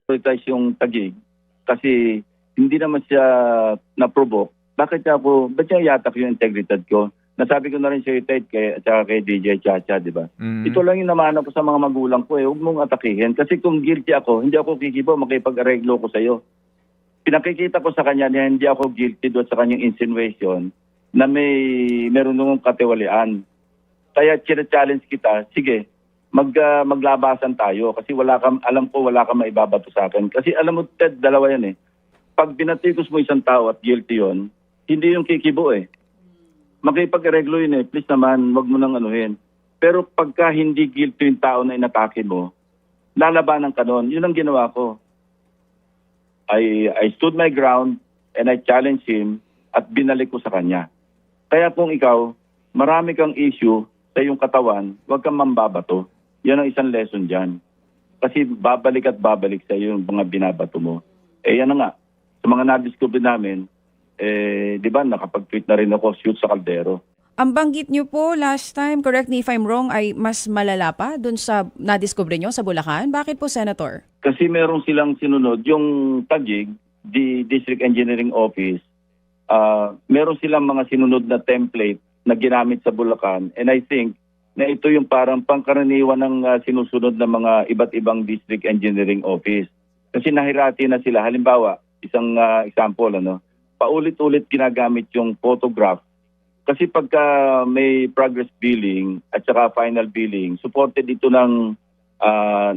Prioritize yung Taguig kasi hindi naman siya na-provoke. Ba't siya yatak yung integridad ko? Nasabi ko na rin sa Ted at kay DJ Chacha, di ba? Ito lang yung namana ko sa mga magulang ko Huwag mong atakihin. Kasi kung guilty ako, hindi ako kikibo, makipag-areglo ko sa'yo. Pinakikita ko sa kanya na hindi ako guilty doon sa kanyang insinuation na meron nung katiwalian. Kaya challenge kita, sige, maglabasan tayo kasi alam ko wala ka maibabato sa akin. Kasi alam mo, Ted, dalawa yan Pag binatikos mo isang tao at guilty yon, hindi yung kikibo Makipag-reglo yun please naman, wag mo nang anuhin. Pero pagka hindi guilty yung tao na inatake mo, lalabanan ka nun. Yun ang ginawa ko. I stood my ground and I challenged him at binalik ko sa kanya. Kaya kung ikaw, marami kang issue sa iyong katawan, wag kang mambabato. Yan ang isang lesson dyan. Kasi babalik at babalik sa iyo yung mga binabato mo. Yan na nga. Sa mga na-discover namin, di ba, nakapag-tweet na rin ako, shoot sa kaldero. Ang banggit niyo po last time, correct me if I'm wrong, ay mas malala pa dun sa na-discover niyo sa Bulacan. Bakit po, Senator? Kasi meron silang sinunod. Yung Taguig, the District Engineering Office, meron silang mga sinunod na template na ginamit sa Bulacan. And I think na ito yung parang pangkaraniwan ng sinusunod ng mga iba't ibang District Engineering Office. Kasi nahirati na sila. Halimbawa, isang example, paulit-ulit ginagamit yung photograph. Kasi pagka may progress billing at saka final billing, supported ito ng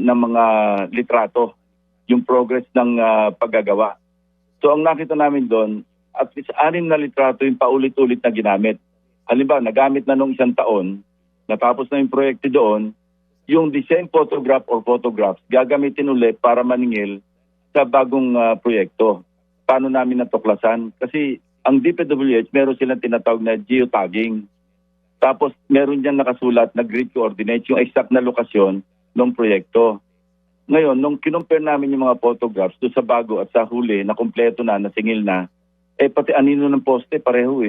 mga litrato, yung progress ng paggagawa. So ang nakita namin doon, at least 6 na litrato yung paulit-ulit na ginamit. Halimbawa, nagamit na nung 1 taon, natapos na yung proyekto doon, yung the same photograph or photographs, gagamitin ulit para maningil sa bagong proyekto. Paano namin natuklasan? Kasi ang DPWH, meron silang tinatawag na geotagging. Tapos meron dyan nakasulat na grid coordinates, yung exact na lokasyon ng proyekto. Ngayon, nung kinumpare namin yung mga photographs doon sa bago at sa huli na kumpleto na, nasingil na, pati anino ng poste, pareho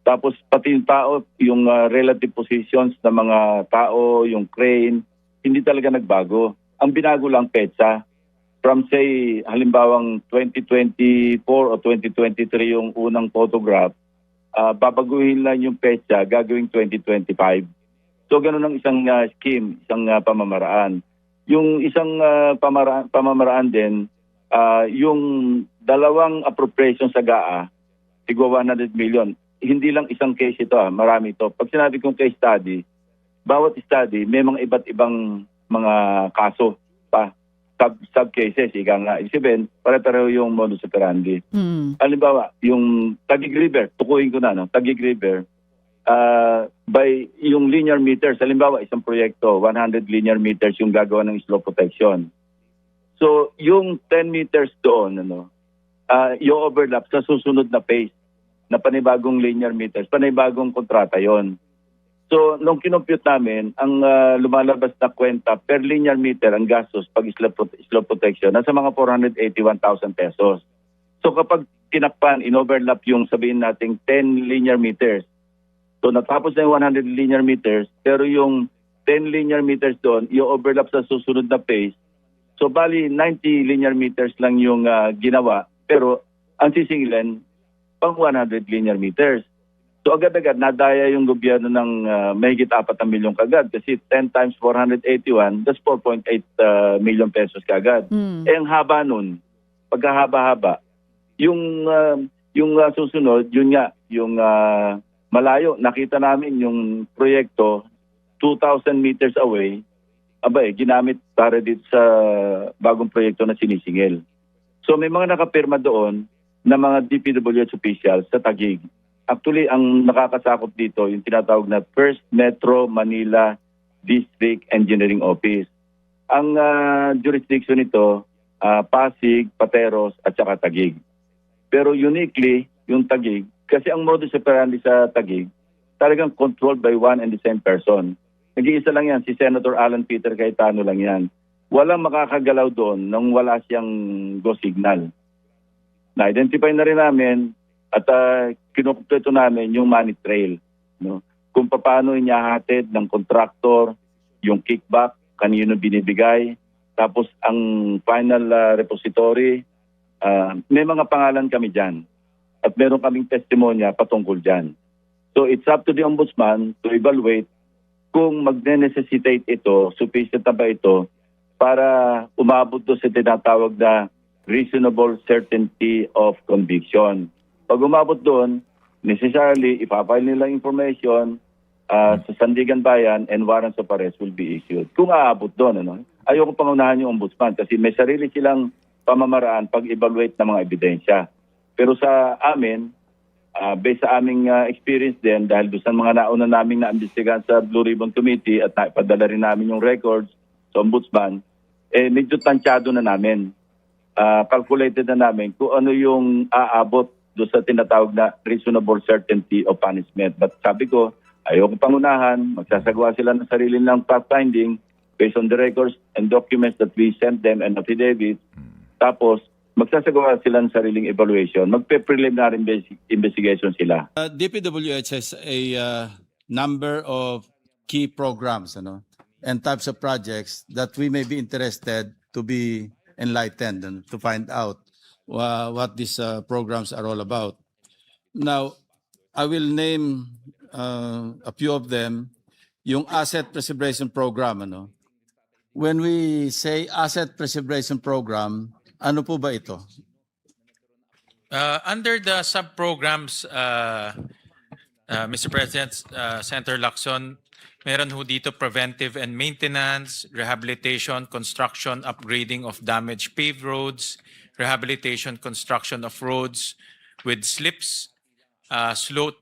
Tapos pati yung tao, yung relative positions ng mga tao, yung crane, hindi talaga nagbago. Ang binago lang petsa. From say, halimbawang 2024 o 2023 yung unang photograph, babaguhin lang yung petsa, gagawing 2025. So ganun ang isang scheme, isang pamamaraan. Yung isang pamamaraan din, yung 2 appropriation sa GAA, tigwa 100 million. Hindi lang isang case ito, marami ito. Pag sinabi kong case study, bawat study may mga iba't ibang mga kaso pa. Sub-cases, ika nga. Isipin, pare-pareho yung modus operandi. Halimbawa, yung Taguig River, tukuyin ko na, Taguig River, by yung linear meters, halimbawa, isang proyekto, 100 linear meters yung gagawa ng slope protection. So, yung 10 meters doon, yung overlap sa susunod na phase na panibagong linear meters, panibagong kontrata yon. So, nung kinompute namin, ang lumalabas na kwenta per linear meter ang gastos pag slope protection, nasa mga 481,000 pesos. So, kapag tinakpan, in-overlap yung sabihin nating 10 linear meters, so natapos na yung 100 linear meters, pero yung 10 linear meters doon, yung overlap sa susunod na phase, so bali 90 linear meters lang yung ginawa, pero ang sisingilin, pang 100 linear meters. So agad-agad nadaya yung gobyerno ng mahigit 4 na milyon kagad kasi 10 times 481, that's 4.8 million pesos kagad. Eh ang haba nun, pagkahaba-haba, yung susunod, yun nga, yung malayo, nakita namin yung proyekto 2,000 meters away, ginamit para dito sa bagong proyekto na sinisingil. So may mga nakapirma doon na mga DPWH officials sa Taguig. Actually, ang nakakasakop dito, yung tinatawag na First Metro Manila District Engineering Office. Ang jurisdiction nito, Pasig, Pateros, at saka Taguig. Pero uniquely, yung Taguig, kasi ang modus operandi sa Taguig, talagang controlled by one and the same person. Nag-iisa lang yan, si Senator Alan Peter Cayetano lang yan. Walang makakagalaw doon nang wala siyang go signal. Na-identify na rin namin at kinukumpleto namin yung money trail. No? Kung paano inihahatid ng contractor, yung kickback, kanino binibigay, tapos ang final repository, may mga pangalan kami dyan. At meron kaming testimonya patungkol dyan. So it's up to the Ombudsman to evaluate kung magne-necessitate ito, sufficient na ba ito, para umabot to sa tinatawag na reasonable certainty of conviction. Pag umabot doon, necessarily, ipapile nila information sa Sandigan Bayan and warrants of arrest will be issued. Kung aabot doon, ayoko pangunahan yung ombudsman kasi may sarili silang pamamaraan pag-evaluate ng mga ebidensya. Pero sa amin, based sa aming experience din, dahil doon sa mga nauna naming na-investigahan sa Blue Ribbon Committee at naipadala rin namin yung records sa ombudsman, medyo tansyado na namin. Calculated na namin kung ano yung aabot doon sa tinatawag na reasonable certainty of punishment. But sabi ko, ayoko pangunahan, magsasagawa sila ng sarili ng fact-finding based on the records and documents that we sent them and affidavits. Tapos, magsasagawa sila ng sariling evaluation. Magpe-preliminary investigation sila. DPWH has a number of key programs and types of projects that we may be interested to be enlightened and to find out what these programs are all about. Now, I will name a few of them. Yung Asset Preservation Program, When we say Asset Preservation Program, ano po ba ito? Under the sub-programs, Mr. President, Senator Lacson, meron ho dito preventive and maintenance, rehabilitation, construction, upgrading of damaged paved roads, rehabilitation, construction of roads with slips, slope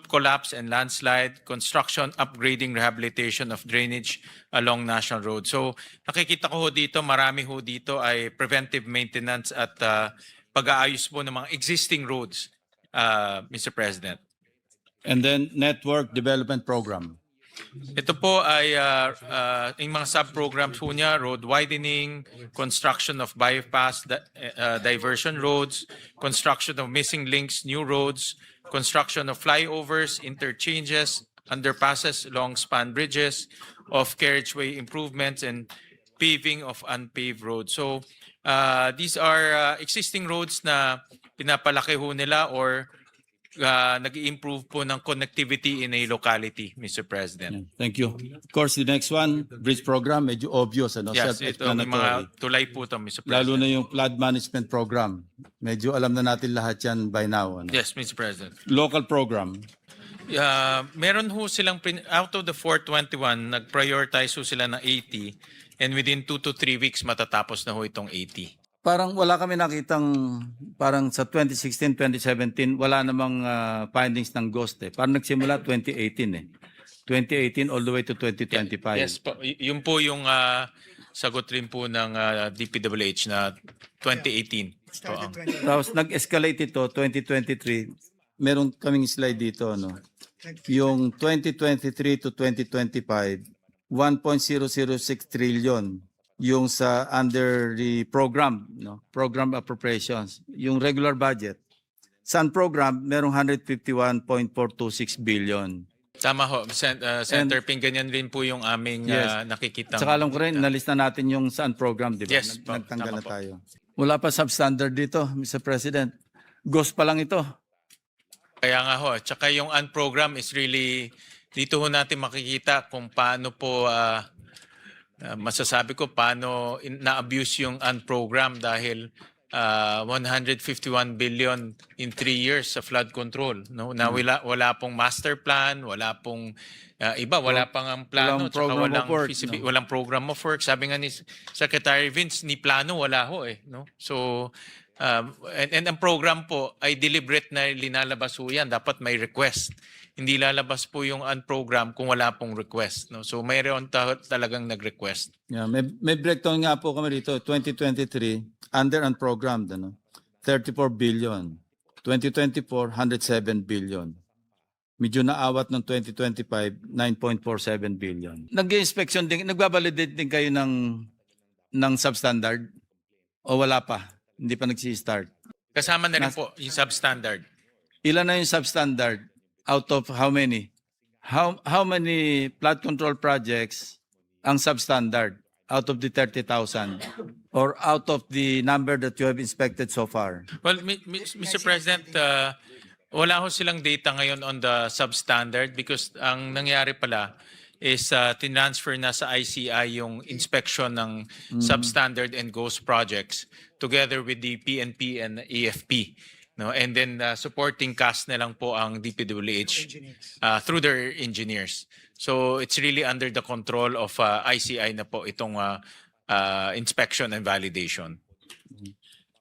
collapse and landslide, construction, upgrading, rehabilitation of drainage along national roads. So nakikita ko ho dito, marami ho dito ay preventive maintenance at pag-aayos po ng mga existing roads, Mr. President. And then Network Development Program. Ito po ay yung mga sub-programs po niya, road widening, construction of bypass diversion roads, construction of missing links, new roads, construction of flyovers, interchanges, underpasses, long-span bridges, off-carriageway improvements, and paving of unpaved roads. So these are existing roads na pinapalaki ho nila or nag-improve po ng connectivity in a locality, Mr. President. Thank you. Of course, the next one, bridge program, medyo obvious, Yes, ito may mga self-explanatory. tulay po ito, Mr. President. Lalo na yung flood management program. Medyo alam na natin lahat yan by now. Yes, Mr. President. Local program. Meron ho silang, out of the 421, nag-prioritize ho sila ng 80 and within 2 to 3 weeks matatapos na ho itong 80. Parang wala kami nakitang, parang sa 2016, 2017, wala namang findings ng ghost eh. Parang nagsimula 2018 2018 all the way to 2025. Yes po, yun po yung sagot rin po ng DPWH na 2018. Tapos nag-escalate ito, 2023. Meron kaming slide dito, Yung 2023 to 2025, 1.006 trillion yung sa under the program, program appropriations. Yung regular budget, Sun program, merong 151.426 billion. Tama ho, Senator Ping, ganyan rin po yung aming nakikita. Saka alam ko rin, nalista natin yung Sun program, di ba? Yes, Nagtanggal tama na po. tayo. Wala pa substandard dito, Mr. President. Ghost pa lang ito. Kaya nga ho, tsaka yung unprogram is really, dito ho natin makikita kung paano po, masasabi ko, paano na-abuse yung unprogram dahil 151 billion in 3 years sa flood control. No? Na wala pong master plan, wala pong wala pang ang plano, Walang tsaka program walang, of work, walang program of work. Sabi nga ni Secretary Vince, ni plano wala ho eh. No? So, and ang program po ay deliberate na linalabas po yan. Dapat may request. Hindi lalabas po yung unprogram kung wala pong request. No? So mayroon talagang nag-request. Yeah, may breakdown nga po kami dito. 2023, under unprogrammed, 34 billion. 2024, 107 billion. Medyo naawat ng 2025, 9.47 billion. Nag-inspection din, nagbabalidate din kayo ng substandard? O wala pa? Hindi pa nagsi-start? Kasama na rin po yung substandard. Ilan na yung substandard? Out of how many? How many flood control projects ang substandard out of the 30,000 or out of the number that you have inspected so far? Well, Mr. President, wala ho silang data ngayon on the substandard because ang nangyari pala is tinransfer na sa ICI yung inspection ng substandard and ghost projects together with the PNP and AFP. No, and then supporting cast na lang po ang DPWH through their engineers. So it's really under the control of ICI na po itong inspection and validation.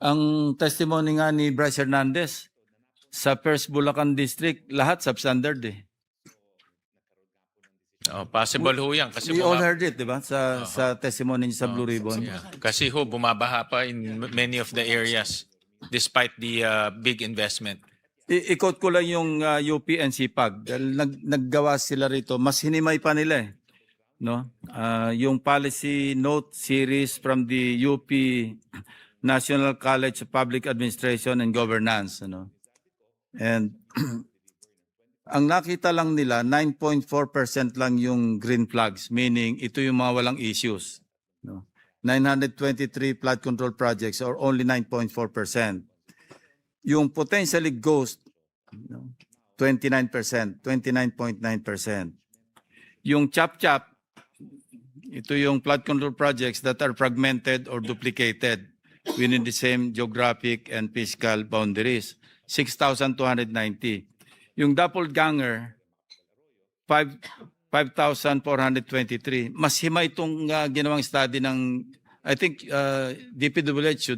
Ang testimony nga ni Bryce Hernandez, sa First Bulacan District, lahat substandard eh. Possible ho yan. Kasi We all heard it, di ba? Sa testimony niya sa Blue Ribbon. Yeah. Kasi ho, bumabaha pa in many of the areas despite the big investment. Ikot ko lang yung UP and CPAG. Dahil naggawa sila rito, mas hinimay pa nila eh. No? Yung policy note series from the UP National College of Public Administration and Governance. And ang nakita lang nila, 9.4% lang yung green flags, meaning ito yung mga walang issues. 923 flood control projects or only 9.4%. Yung potentially ghost, 29%, 29.9%. Yung chap-chap, ito yung flood control projects that are fragmented or duplicated within the same geographic and fiscal boundaries, 6,290. Yung doppelganger, 5,423. Mas himay itong ginawang study ng, I think DPWH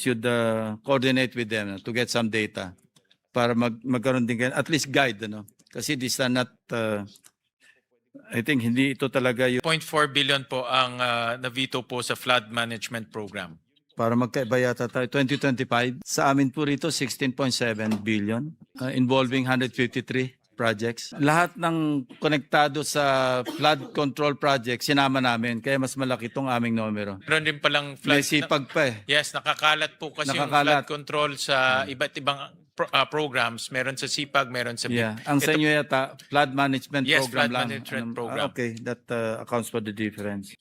should coordinate with them to get some data para magkaroon din at least guide. Kasi these are not, I think hindi ito talaga yung 0.4 billion po ang na-veto po sa flood management program. para magkaiba yata tayo. 2025, sa amin po rito 16.7 billion involving 153 projects. Lahat ng konektado sa flood control project, sinama namin. Kaya mas malaki itong aming numero. Meron din palang flood. May sipag pa eh. Yes, nakakalat po kasi yung Nakakalat. flood control sa iba't ibang programs. Meron sa SIPAG, meron sa Yeah. Ang sa Ito- inyo yata, flood management Yes, program flood lang. management program. Okay, that accounts for the difference.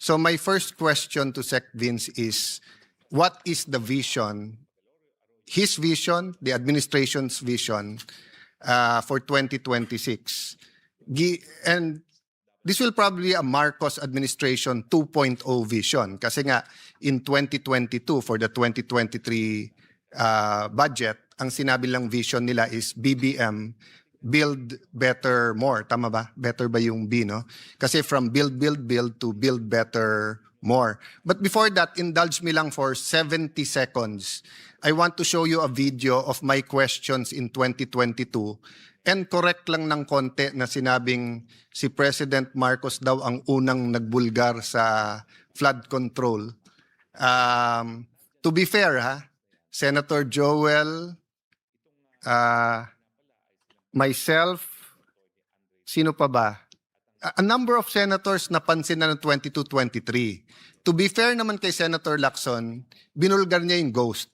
So my first question to Sec Vince is, what is the vision, his vision, the administration's vision for 2026? And this will probably a Marcos administration 2.0 vision. Kasi nga, in 2022, for the 2023 budget, ang sinabi lang vision nila is BBM, build better more. Tama ba? Better ba yung B, no? Kasi from build to build better more. But before that, indulge me lang for 70 seconds. I want to show you a video of my questions in 2022 and correct lang ng konti na sinabing si President Marcos daw ang unang nagbulgar sa flood control. To be fair, Senator Joel, myself, sino pa ba? A number of senators napansin na ng 22-23. To be fair naman kay Senator Lacson, binulgar niya yung ghost.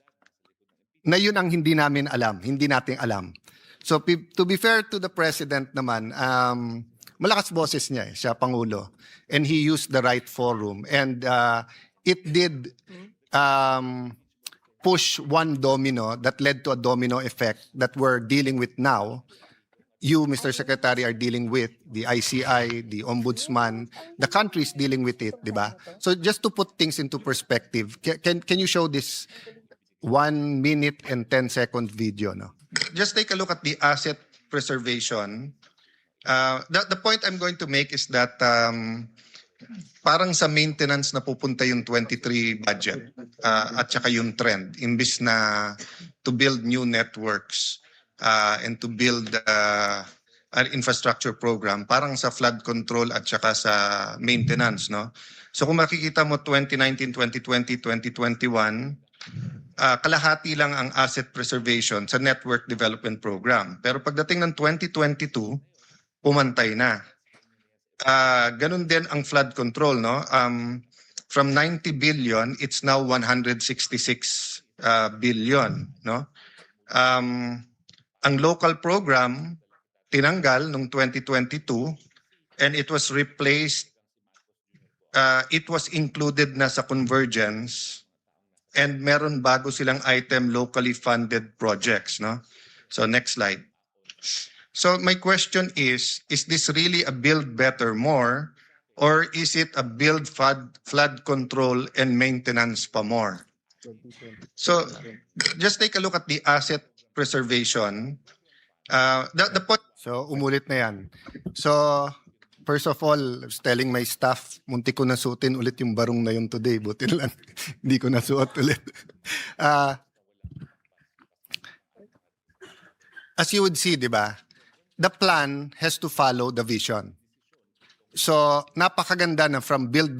Na yun ang hindi namin alam, hindi natin alam. So to be fair to the President naman, malakas boses niya siya Pangulo. And he used the right forum. And it did push one domino that led to a domino effect that we're dealing with now. You, Mr. Secretary, are dealing with the ICI, the Ombudsman, the country is dealing with it, di ba? So just to put things into perspective, can you show this 1 minute and 10-second video? No? Just take a look at the asset preservation. The point I'm going to make is that parang sa maintenance na pupunta yung 23 budget at saka yung trend imbis na to build new networks and to build an infrastructure program, parang sa flood control at saka sa maintenance, no? So kung makikita mo 2019, 2020, 2021, kalahati lang ang asset preservation sa network development program. Pero pagdating ng 2022, pumantay na. Ganun din ang flood control, no? From 90 billion, it's now 166 billion, no? Ang local program tinanggal noong 2022 and it was replaced, it was included na sa convergence and meron bago silang item locally funded projects, no? So next slide. So my question is this really a build better more or is it a build flood control and maintenance pa more? So just take a look at the asset preservation. The point. So umulit na yan. So first of all, I was telling my staff, munti ko nasuotin ulit yung barong na yun today. Buti lang, hindi ko nasuot ulit. As you would see, di ba? The plan has to follow the vision. So, napakaganda na from build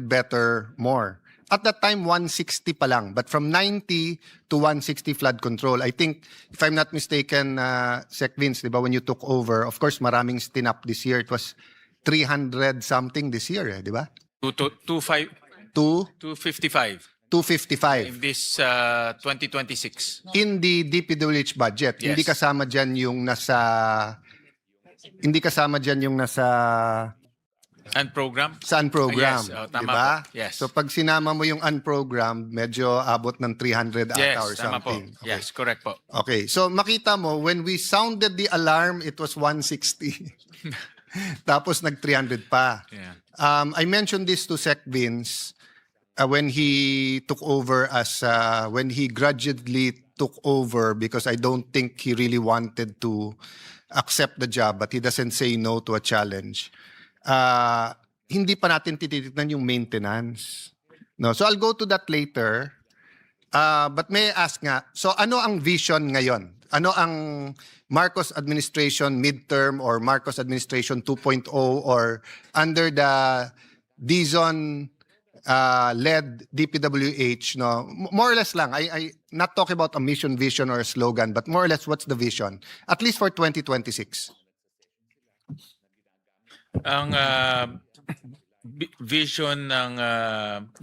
better, more. At that time, 160 pa lang. But from 90 to 160 flood control, I think, if I'm not mistaken, Sec Vince, di ba, when you took over, of course, maraming stinap this year. It was 300 something this year, di ba? 255. 255. In this 2026. In the DPWH budget. Yes. Hindi kasama dyan yung nasa Unprogrammed? sa unprogram. Yes, tama diba? po. Yes. So pag sinama mo yung unprogrammed, medyo abot ng 300 Yes, ata or tama po. something. Okay. Yes, correct po. Okay, so makita mo, when we sounded the alarm, it was 160. Tapos nag-300 pa. Yeah. I mentioned this to Sec Vince when he took over when he grudgingly took over because I don't think he really wanted to accept the job but he doesn't say no to a challenge. Hindi pa natin tititignan yung maintenance. No, so I'll go to that later. But may I ask nga, so ano ang vision ngayon? Ano ang Marcos administration midterm or Marcos administration 2.0 or under the Dizon led DPWH, no? More or less lang. I not talk about a mission, vision, or a slogan, but more or less, what's the vision? At least for 2026. Ang vision ng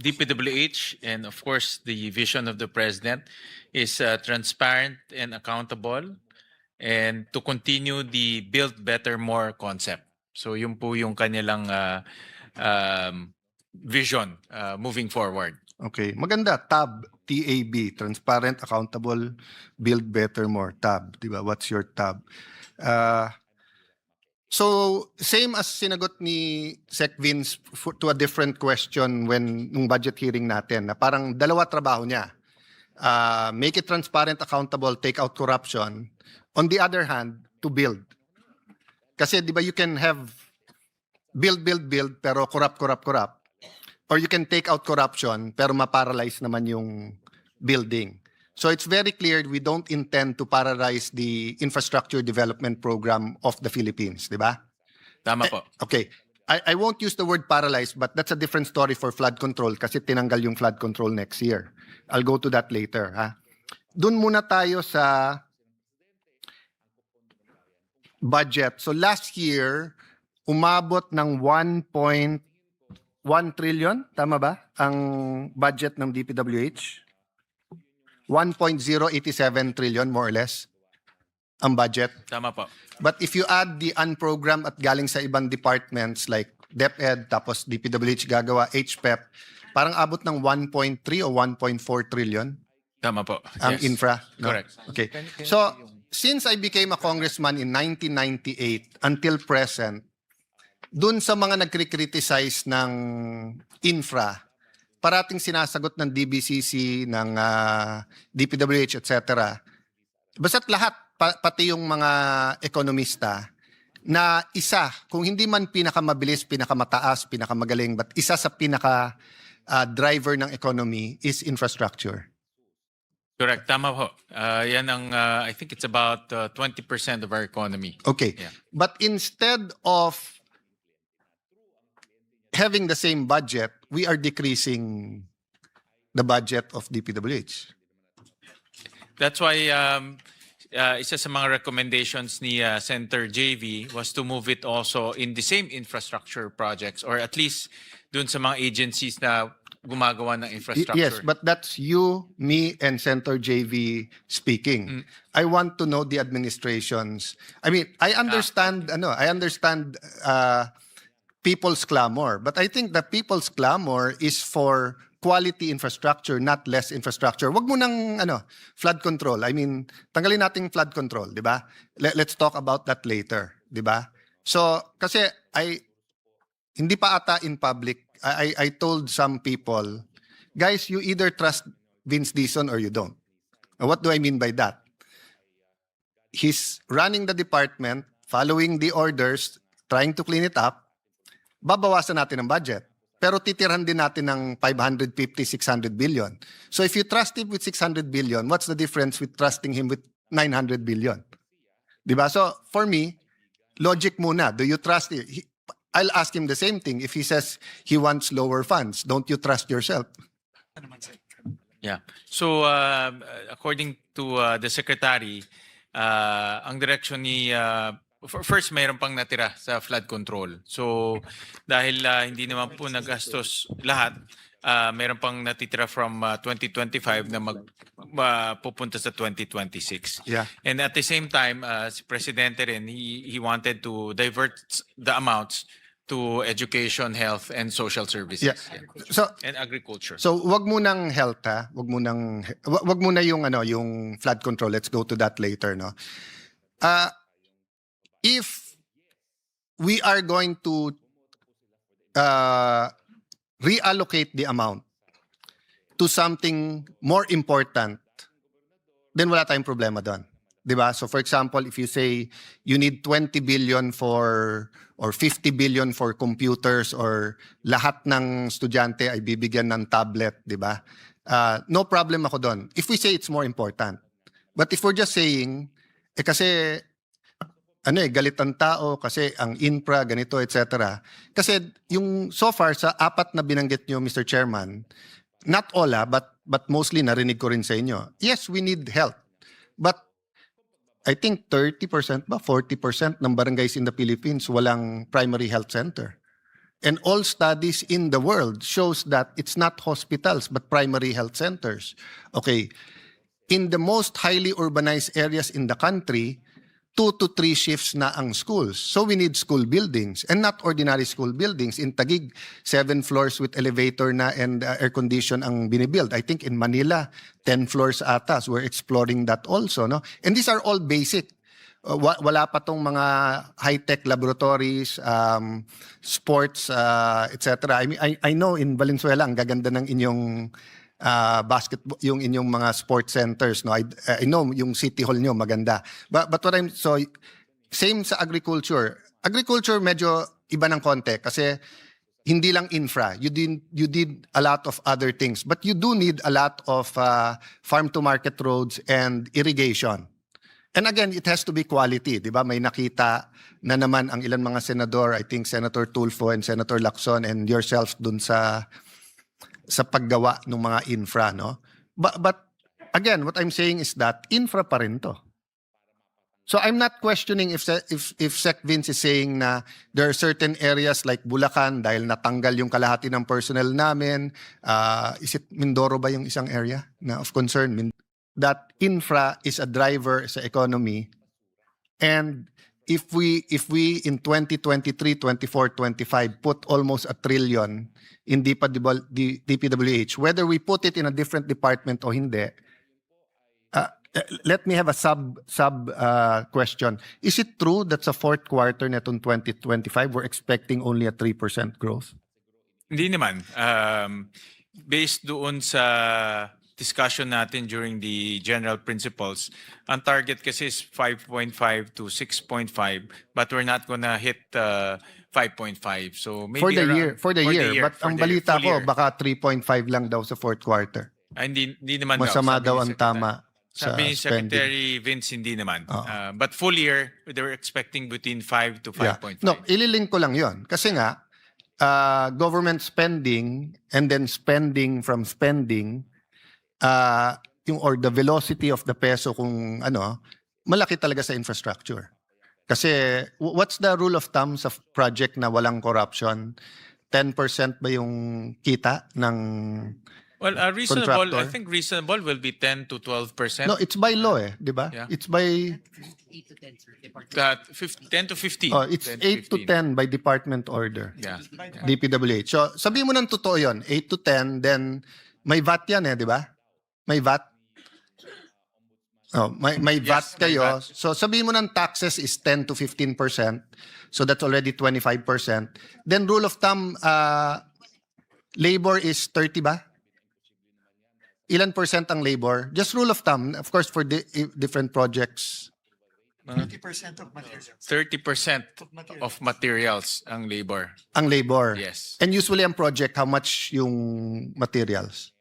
DPWH and of course the vision of the President is transparent and accountable and to continue the build better more concept. So yun po yung kanilang vision moving forward. Okay. Maganda. TAB. TAB. Transparent, accountable, build better, more. TAB. Diba? What's your TAB? So, same as sinagot ni Sec Vince to a different question nung budget hearing natin, na parang dalawa trabaho niya. Make it transparent, accountable, take out corruption. On the other hand, to build. Kasi di ba you can have build, pero corrupt. Or you can take out corruption, pero ma-paralyze naman yung building. So it's very clear we don't intend to paralyze the infrastructure development program of the Philippines, di ba? Tama po. Okay. I won't use the word paralyze, but that's a different story for flood control kasi tinanggal yung flood control next year. I'll go to that later. Ha? Doon muna tayo sa budget. So last year, umabot ng 1.1 trillion, tama ba? Ang budget ng DPWH? 1.087 trillion more or less ang budget. Tama po. But if you add the unprogrammed at galing sa ibang departments like DepEd, tapos DPWH gagawa, HPEP, Parang abot ng 1.3 o 1.4 trillion Tama po. ang Yes. infra. No? Correct. Okay. So, since I became a congressman in 1998 until present, dun sa mga nagkri-criticize ng infra, parating sinasagot ng DBCC, ng DPWH, etc. Basta't lahat, pati yung mga ekonomista, na isa, kung hindi man pinakamabilis, pinakamataas, pinakamagaling, but isa sa pinaka driver ng economy is infrastructure. Correct. Tama po. Yan ang, I think it's about 20% of our economy. Okay. Yeah. But instead of having the same budget, we are decreasing the budget of DPWH. That's why isa sa mga recommendations ni Senator JV was to move it also in the same infrastructure projects or at least dun sa mga agencies na gumagawa ng infrastructure. Yes, but that's you, me, and Senator JV speaking. I want to know the administrations. I mean, I understand people's clamor, but I think the people's clamor is for quality infrastructure, not less infrastructure. Wag mo nang flood control. I mean, tanggalin nating flood control, 'di ba? Let's talk about that later, 'di ba? So, kasi hindi pa ata in public, I told some people, guys, you either trust Vince Dizon or you don't. Now, what do I mean by that? He's running the department, following the orders, trying to clean it up. Babawasan natin ang budget. Pero titirhan din natin ng 550, 600 billion. So if you trust him with 600 billion, what's the difference with trusting him with 900 billion? Diba? So for me, logic muna. Do you trust him? I'll ask him the same thing. If he says he wants lower funds, don't you trust yourself? Yeah. So according to the secretary, ang direction ni first mayroon pang natira sa flood control. So dahil hindi naman po nagastos lahat, mayroon pang natitira from 2025 na pupunta sa 2026. Yeah. And at the same time, si Presidente rin, he wanted to divert the amounts to education, health, and social services. Yeah. So And agriculture. So wag mo nang health ha, wag mo na yung flood control. Let's go to that later, no. If we are going to reallocate the amount to something more important, then wala tayong problema doon. Diba? So for example, if you say you need 20 billion or 50 billion for computers or lahat ng estudyante ay bibigyan ng tablet, diba? No problem ako doon. If we say it's more important. But if we're just saying, kasi galit ang tao kasi ang infra, ganito, etc. Kasi yung so far sa apat na binanggit nyo, Mr. Chairman, not all but mostly narinig ko rin sa inyo. Yes, we need help. But I think 30% ba, 40% ng barangays in the Philippines walang primary health center. And all studies in the world shows that it's not hospitals but primary health centers. Okay, in the most highly urbanized areas in the country, 2 to 3 shifts na ang schools. So we need school buildings and not ordinary school buildings. In Taguig, 7 floors with elevator na and air condition ang binibuild. I think in Manila, 10 floors atas. We're exploring that also, no? And these are all basic. Wala pa tong mga high-tech laboratories, sports, etc. I mean, I know in Valenzuela, ang gaganda ng inyong basketball, yung inyong mga sports centers, no? I know yung city hall nyo maganda. But what same sa agriculture. Agriculture medyo iba ng konti kasi hindi lang infra. You did a lot of other things, but you do need a lot of farm to market roads and irrigation. And again, it has to be quality, di ba? May nakita na naman ang ilan mga senador, I think Senator Tulfo and Senator Lacson and yourself dun sa paggawa ng mga infra, no? But again, what I'm saying is that infra pa rin to. So I'm not questioning if Sec Vince is saying na there are certain areas like Bulacan dahil natanggal yung kalahati ng personnel namin. Is it Mindoro ba yung isang area na of concern? That infra is a driver sa economy and if we in 2023, 24, 25 put almost 1 trillion in DPWH, whether we put it in a different department o hindi, let me have a sub question. Is it true that sa fourth quarter netong 2025 we're expecting only a 3% growth? Hindi naman. Based doon sa discussion natin during the general principles, ang target kasi is 5.5 to 6.5, but we're not gonna hit 5.5. So maybe For the around- year, but for ang the balita full ko year. baka 3.5 lang daw sa fourth quarter. Hindi naman Masama sabi daw ni ang Secretary. tama sa Sabi ni spending. Secretary Vince, hindi naman. Oo. But full year, they were expecting between 5 to 5.5. No, ililink ko lang yon. Kasi nga, government spending and then spending from spending, or the velocity of the peso kung malaki talaga sa infrastructure. Kasi what's the rule of thumb sa project na walang corruption? 10% ba yung kita ng Well, reasonable, I contractor? think reasonable will be 10 to 12%. No, it's by law di ba? Yeah. It's by 8 to 10, sir. 10 to 15. it's 10 8 to 10 15. by department order. Yeah. DPWH. So, sabi mo ng totoo yon, 8 to 10, then may VAT yan di ba? May VAT. May Yes, VAT may kayo. VAT. So, sabi mo ng taxes is 10 to 15%. So, that's already 25%. Then, rule of thumb, labor is 30 ba? Ilan percent ang labor? Just rule of thumb, of course, for different projects. 30% of materials. 30% of materials ang labor. Ang labor. Yes. And usually ang project, how much yung materials?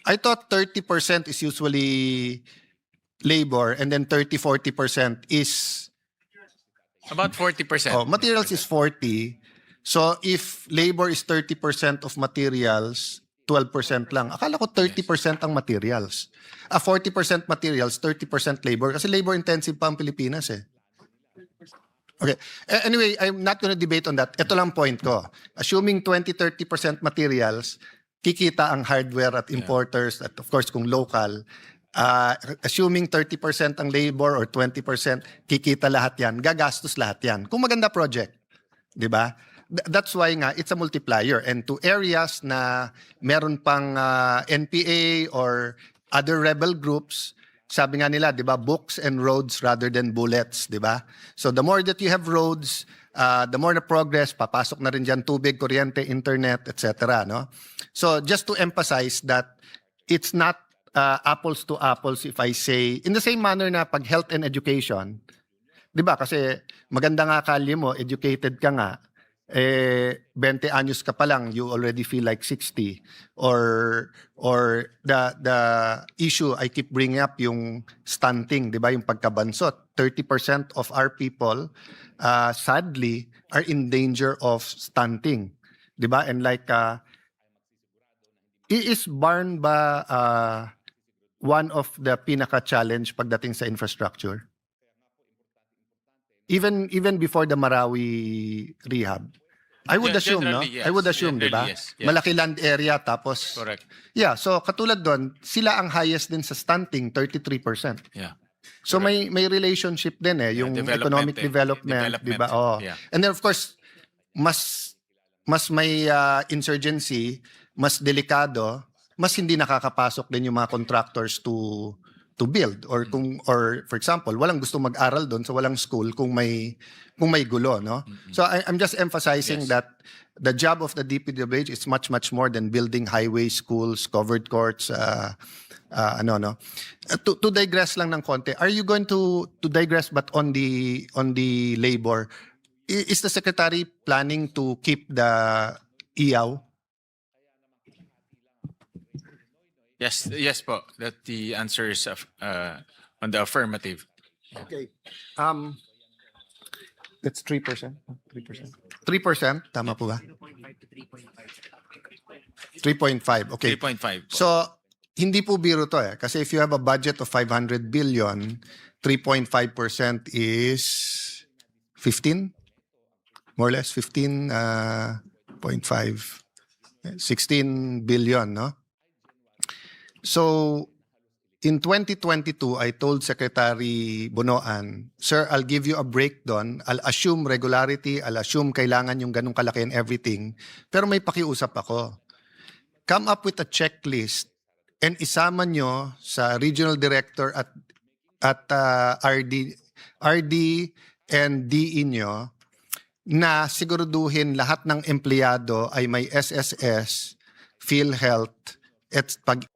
I thought 30% is usually labor and then 30-40% is About 40%. materials is 40. So if labor is 30% of materials, 12% lang. Akala ko 30% ang materials. 40% materials, 30% labor kasi labor intensive pa ang Pilipinas Okay. Anyway, I'm not going to debate on that. Ito lang point ko. Assuming 20-30% materials, kikita ang hardware at importers at of course kung local. Assuming 30% ang labor or 20%, kikita lahat yan. Gagastos lahat yan. Kung maganda project. Di ba? That's why nga, it's a multiplier. And to areas na meron pang NPA or other rebel groups, sabi nga nila, di ba, books and roads rather than bullets, di ba? So the more that you have roads, the more na progress, papasok na rin dyan tubig, kuryente, internet, etc. No? So just to emphasize that it's not apples to apples if I say, in the same manner na pag health and education, di ba? Kasi maganda nga kalye mo, educated ka nga, 20 anyos ka pa lang, you already feel like 60. Or the issue I keep bringing up, yung stunting, di ba? Yung pagkabansot. 30% of our people, sadly, are in danger of stunting. Di ba? And like, is barn ba one of the pinaka-challenge pagdating sa infrastructure? Even before the Marawi rehab. I would assume, no? Generally, yes. I would assume, di ba? Generally, yes. Malaki land area, tapos... Correct. Yeah, so katulad doon, sila ang highest din sa stunting, 33%. Yeah. So may relationship din yung development economic development, di ba? Oh. Yeah. And then of course, mas may insurgency, mas delikado, mas hindi nakakapasok din yung mga contractors to build or for example walang gusto mag-aral doon so walang school kung may gulo no. So I'm just emphasizing that the job of the DPWH is much more than building highways, schools, covered courts, to digress lang ng konti. Are you going to digress but on the labor? Is the secretary planning to keep the IAW? Yes po. That the answer is on the affirmative. Okay. That's 3%. 3%, tama po ba? 3.5. Okay. 3.5 po. So, hindi po biro to kasi if you have a budget of 500 billion, 3.5% is 15? More or less 15.5 16 billion, no? So In 2022, I told Secretary Bonoan, Sir, I'll give you a breakdown. I'll assume regularity. I'll assume kailangan yung ganung kalaki and everything. Pero may pakiusap ako. Come up with a checklist and isama nyo sa regional director at RD and DE nyo na siguraduhin lahat ng empleyado ay may SSS, PhilHealth, at pag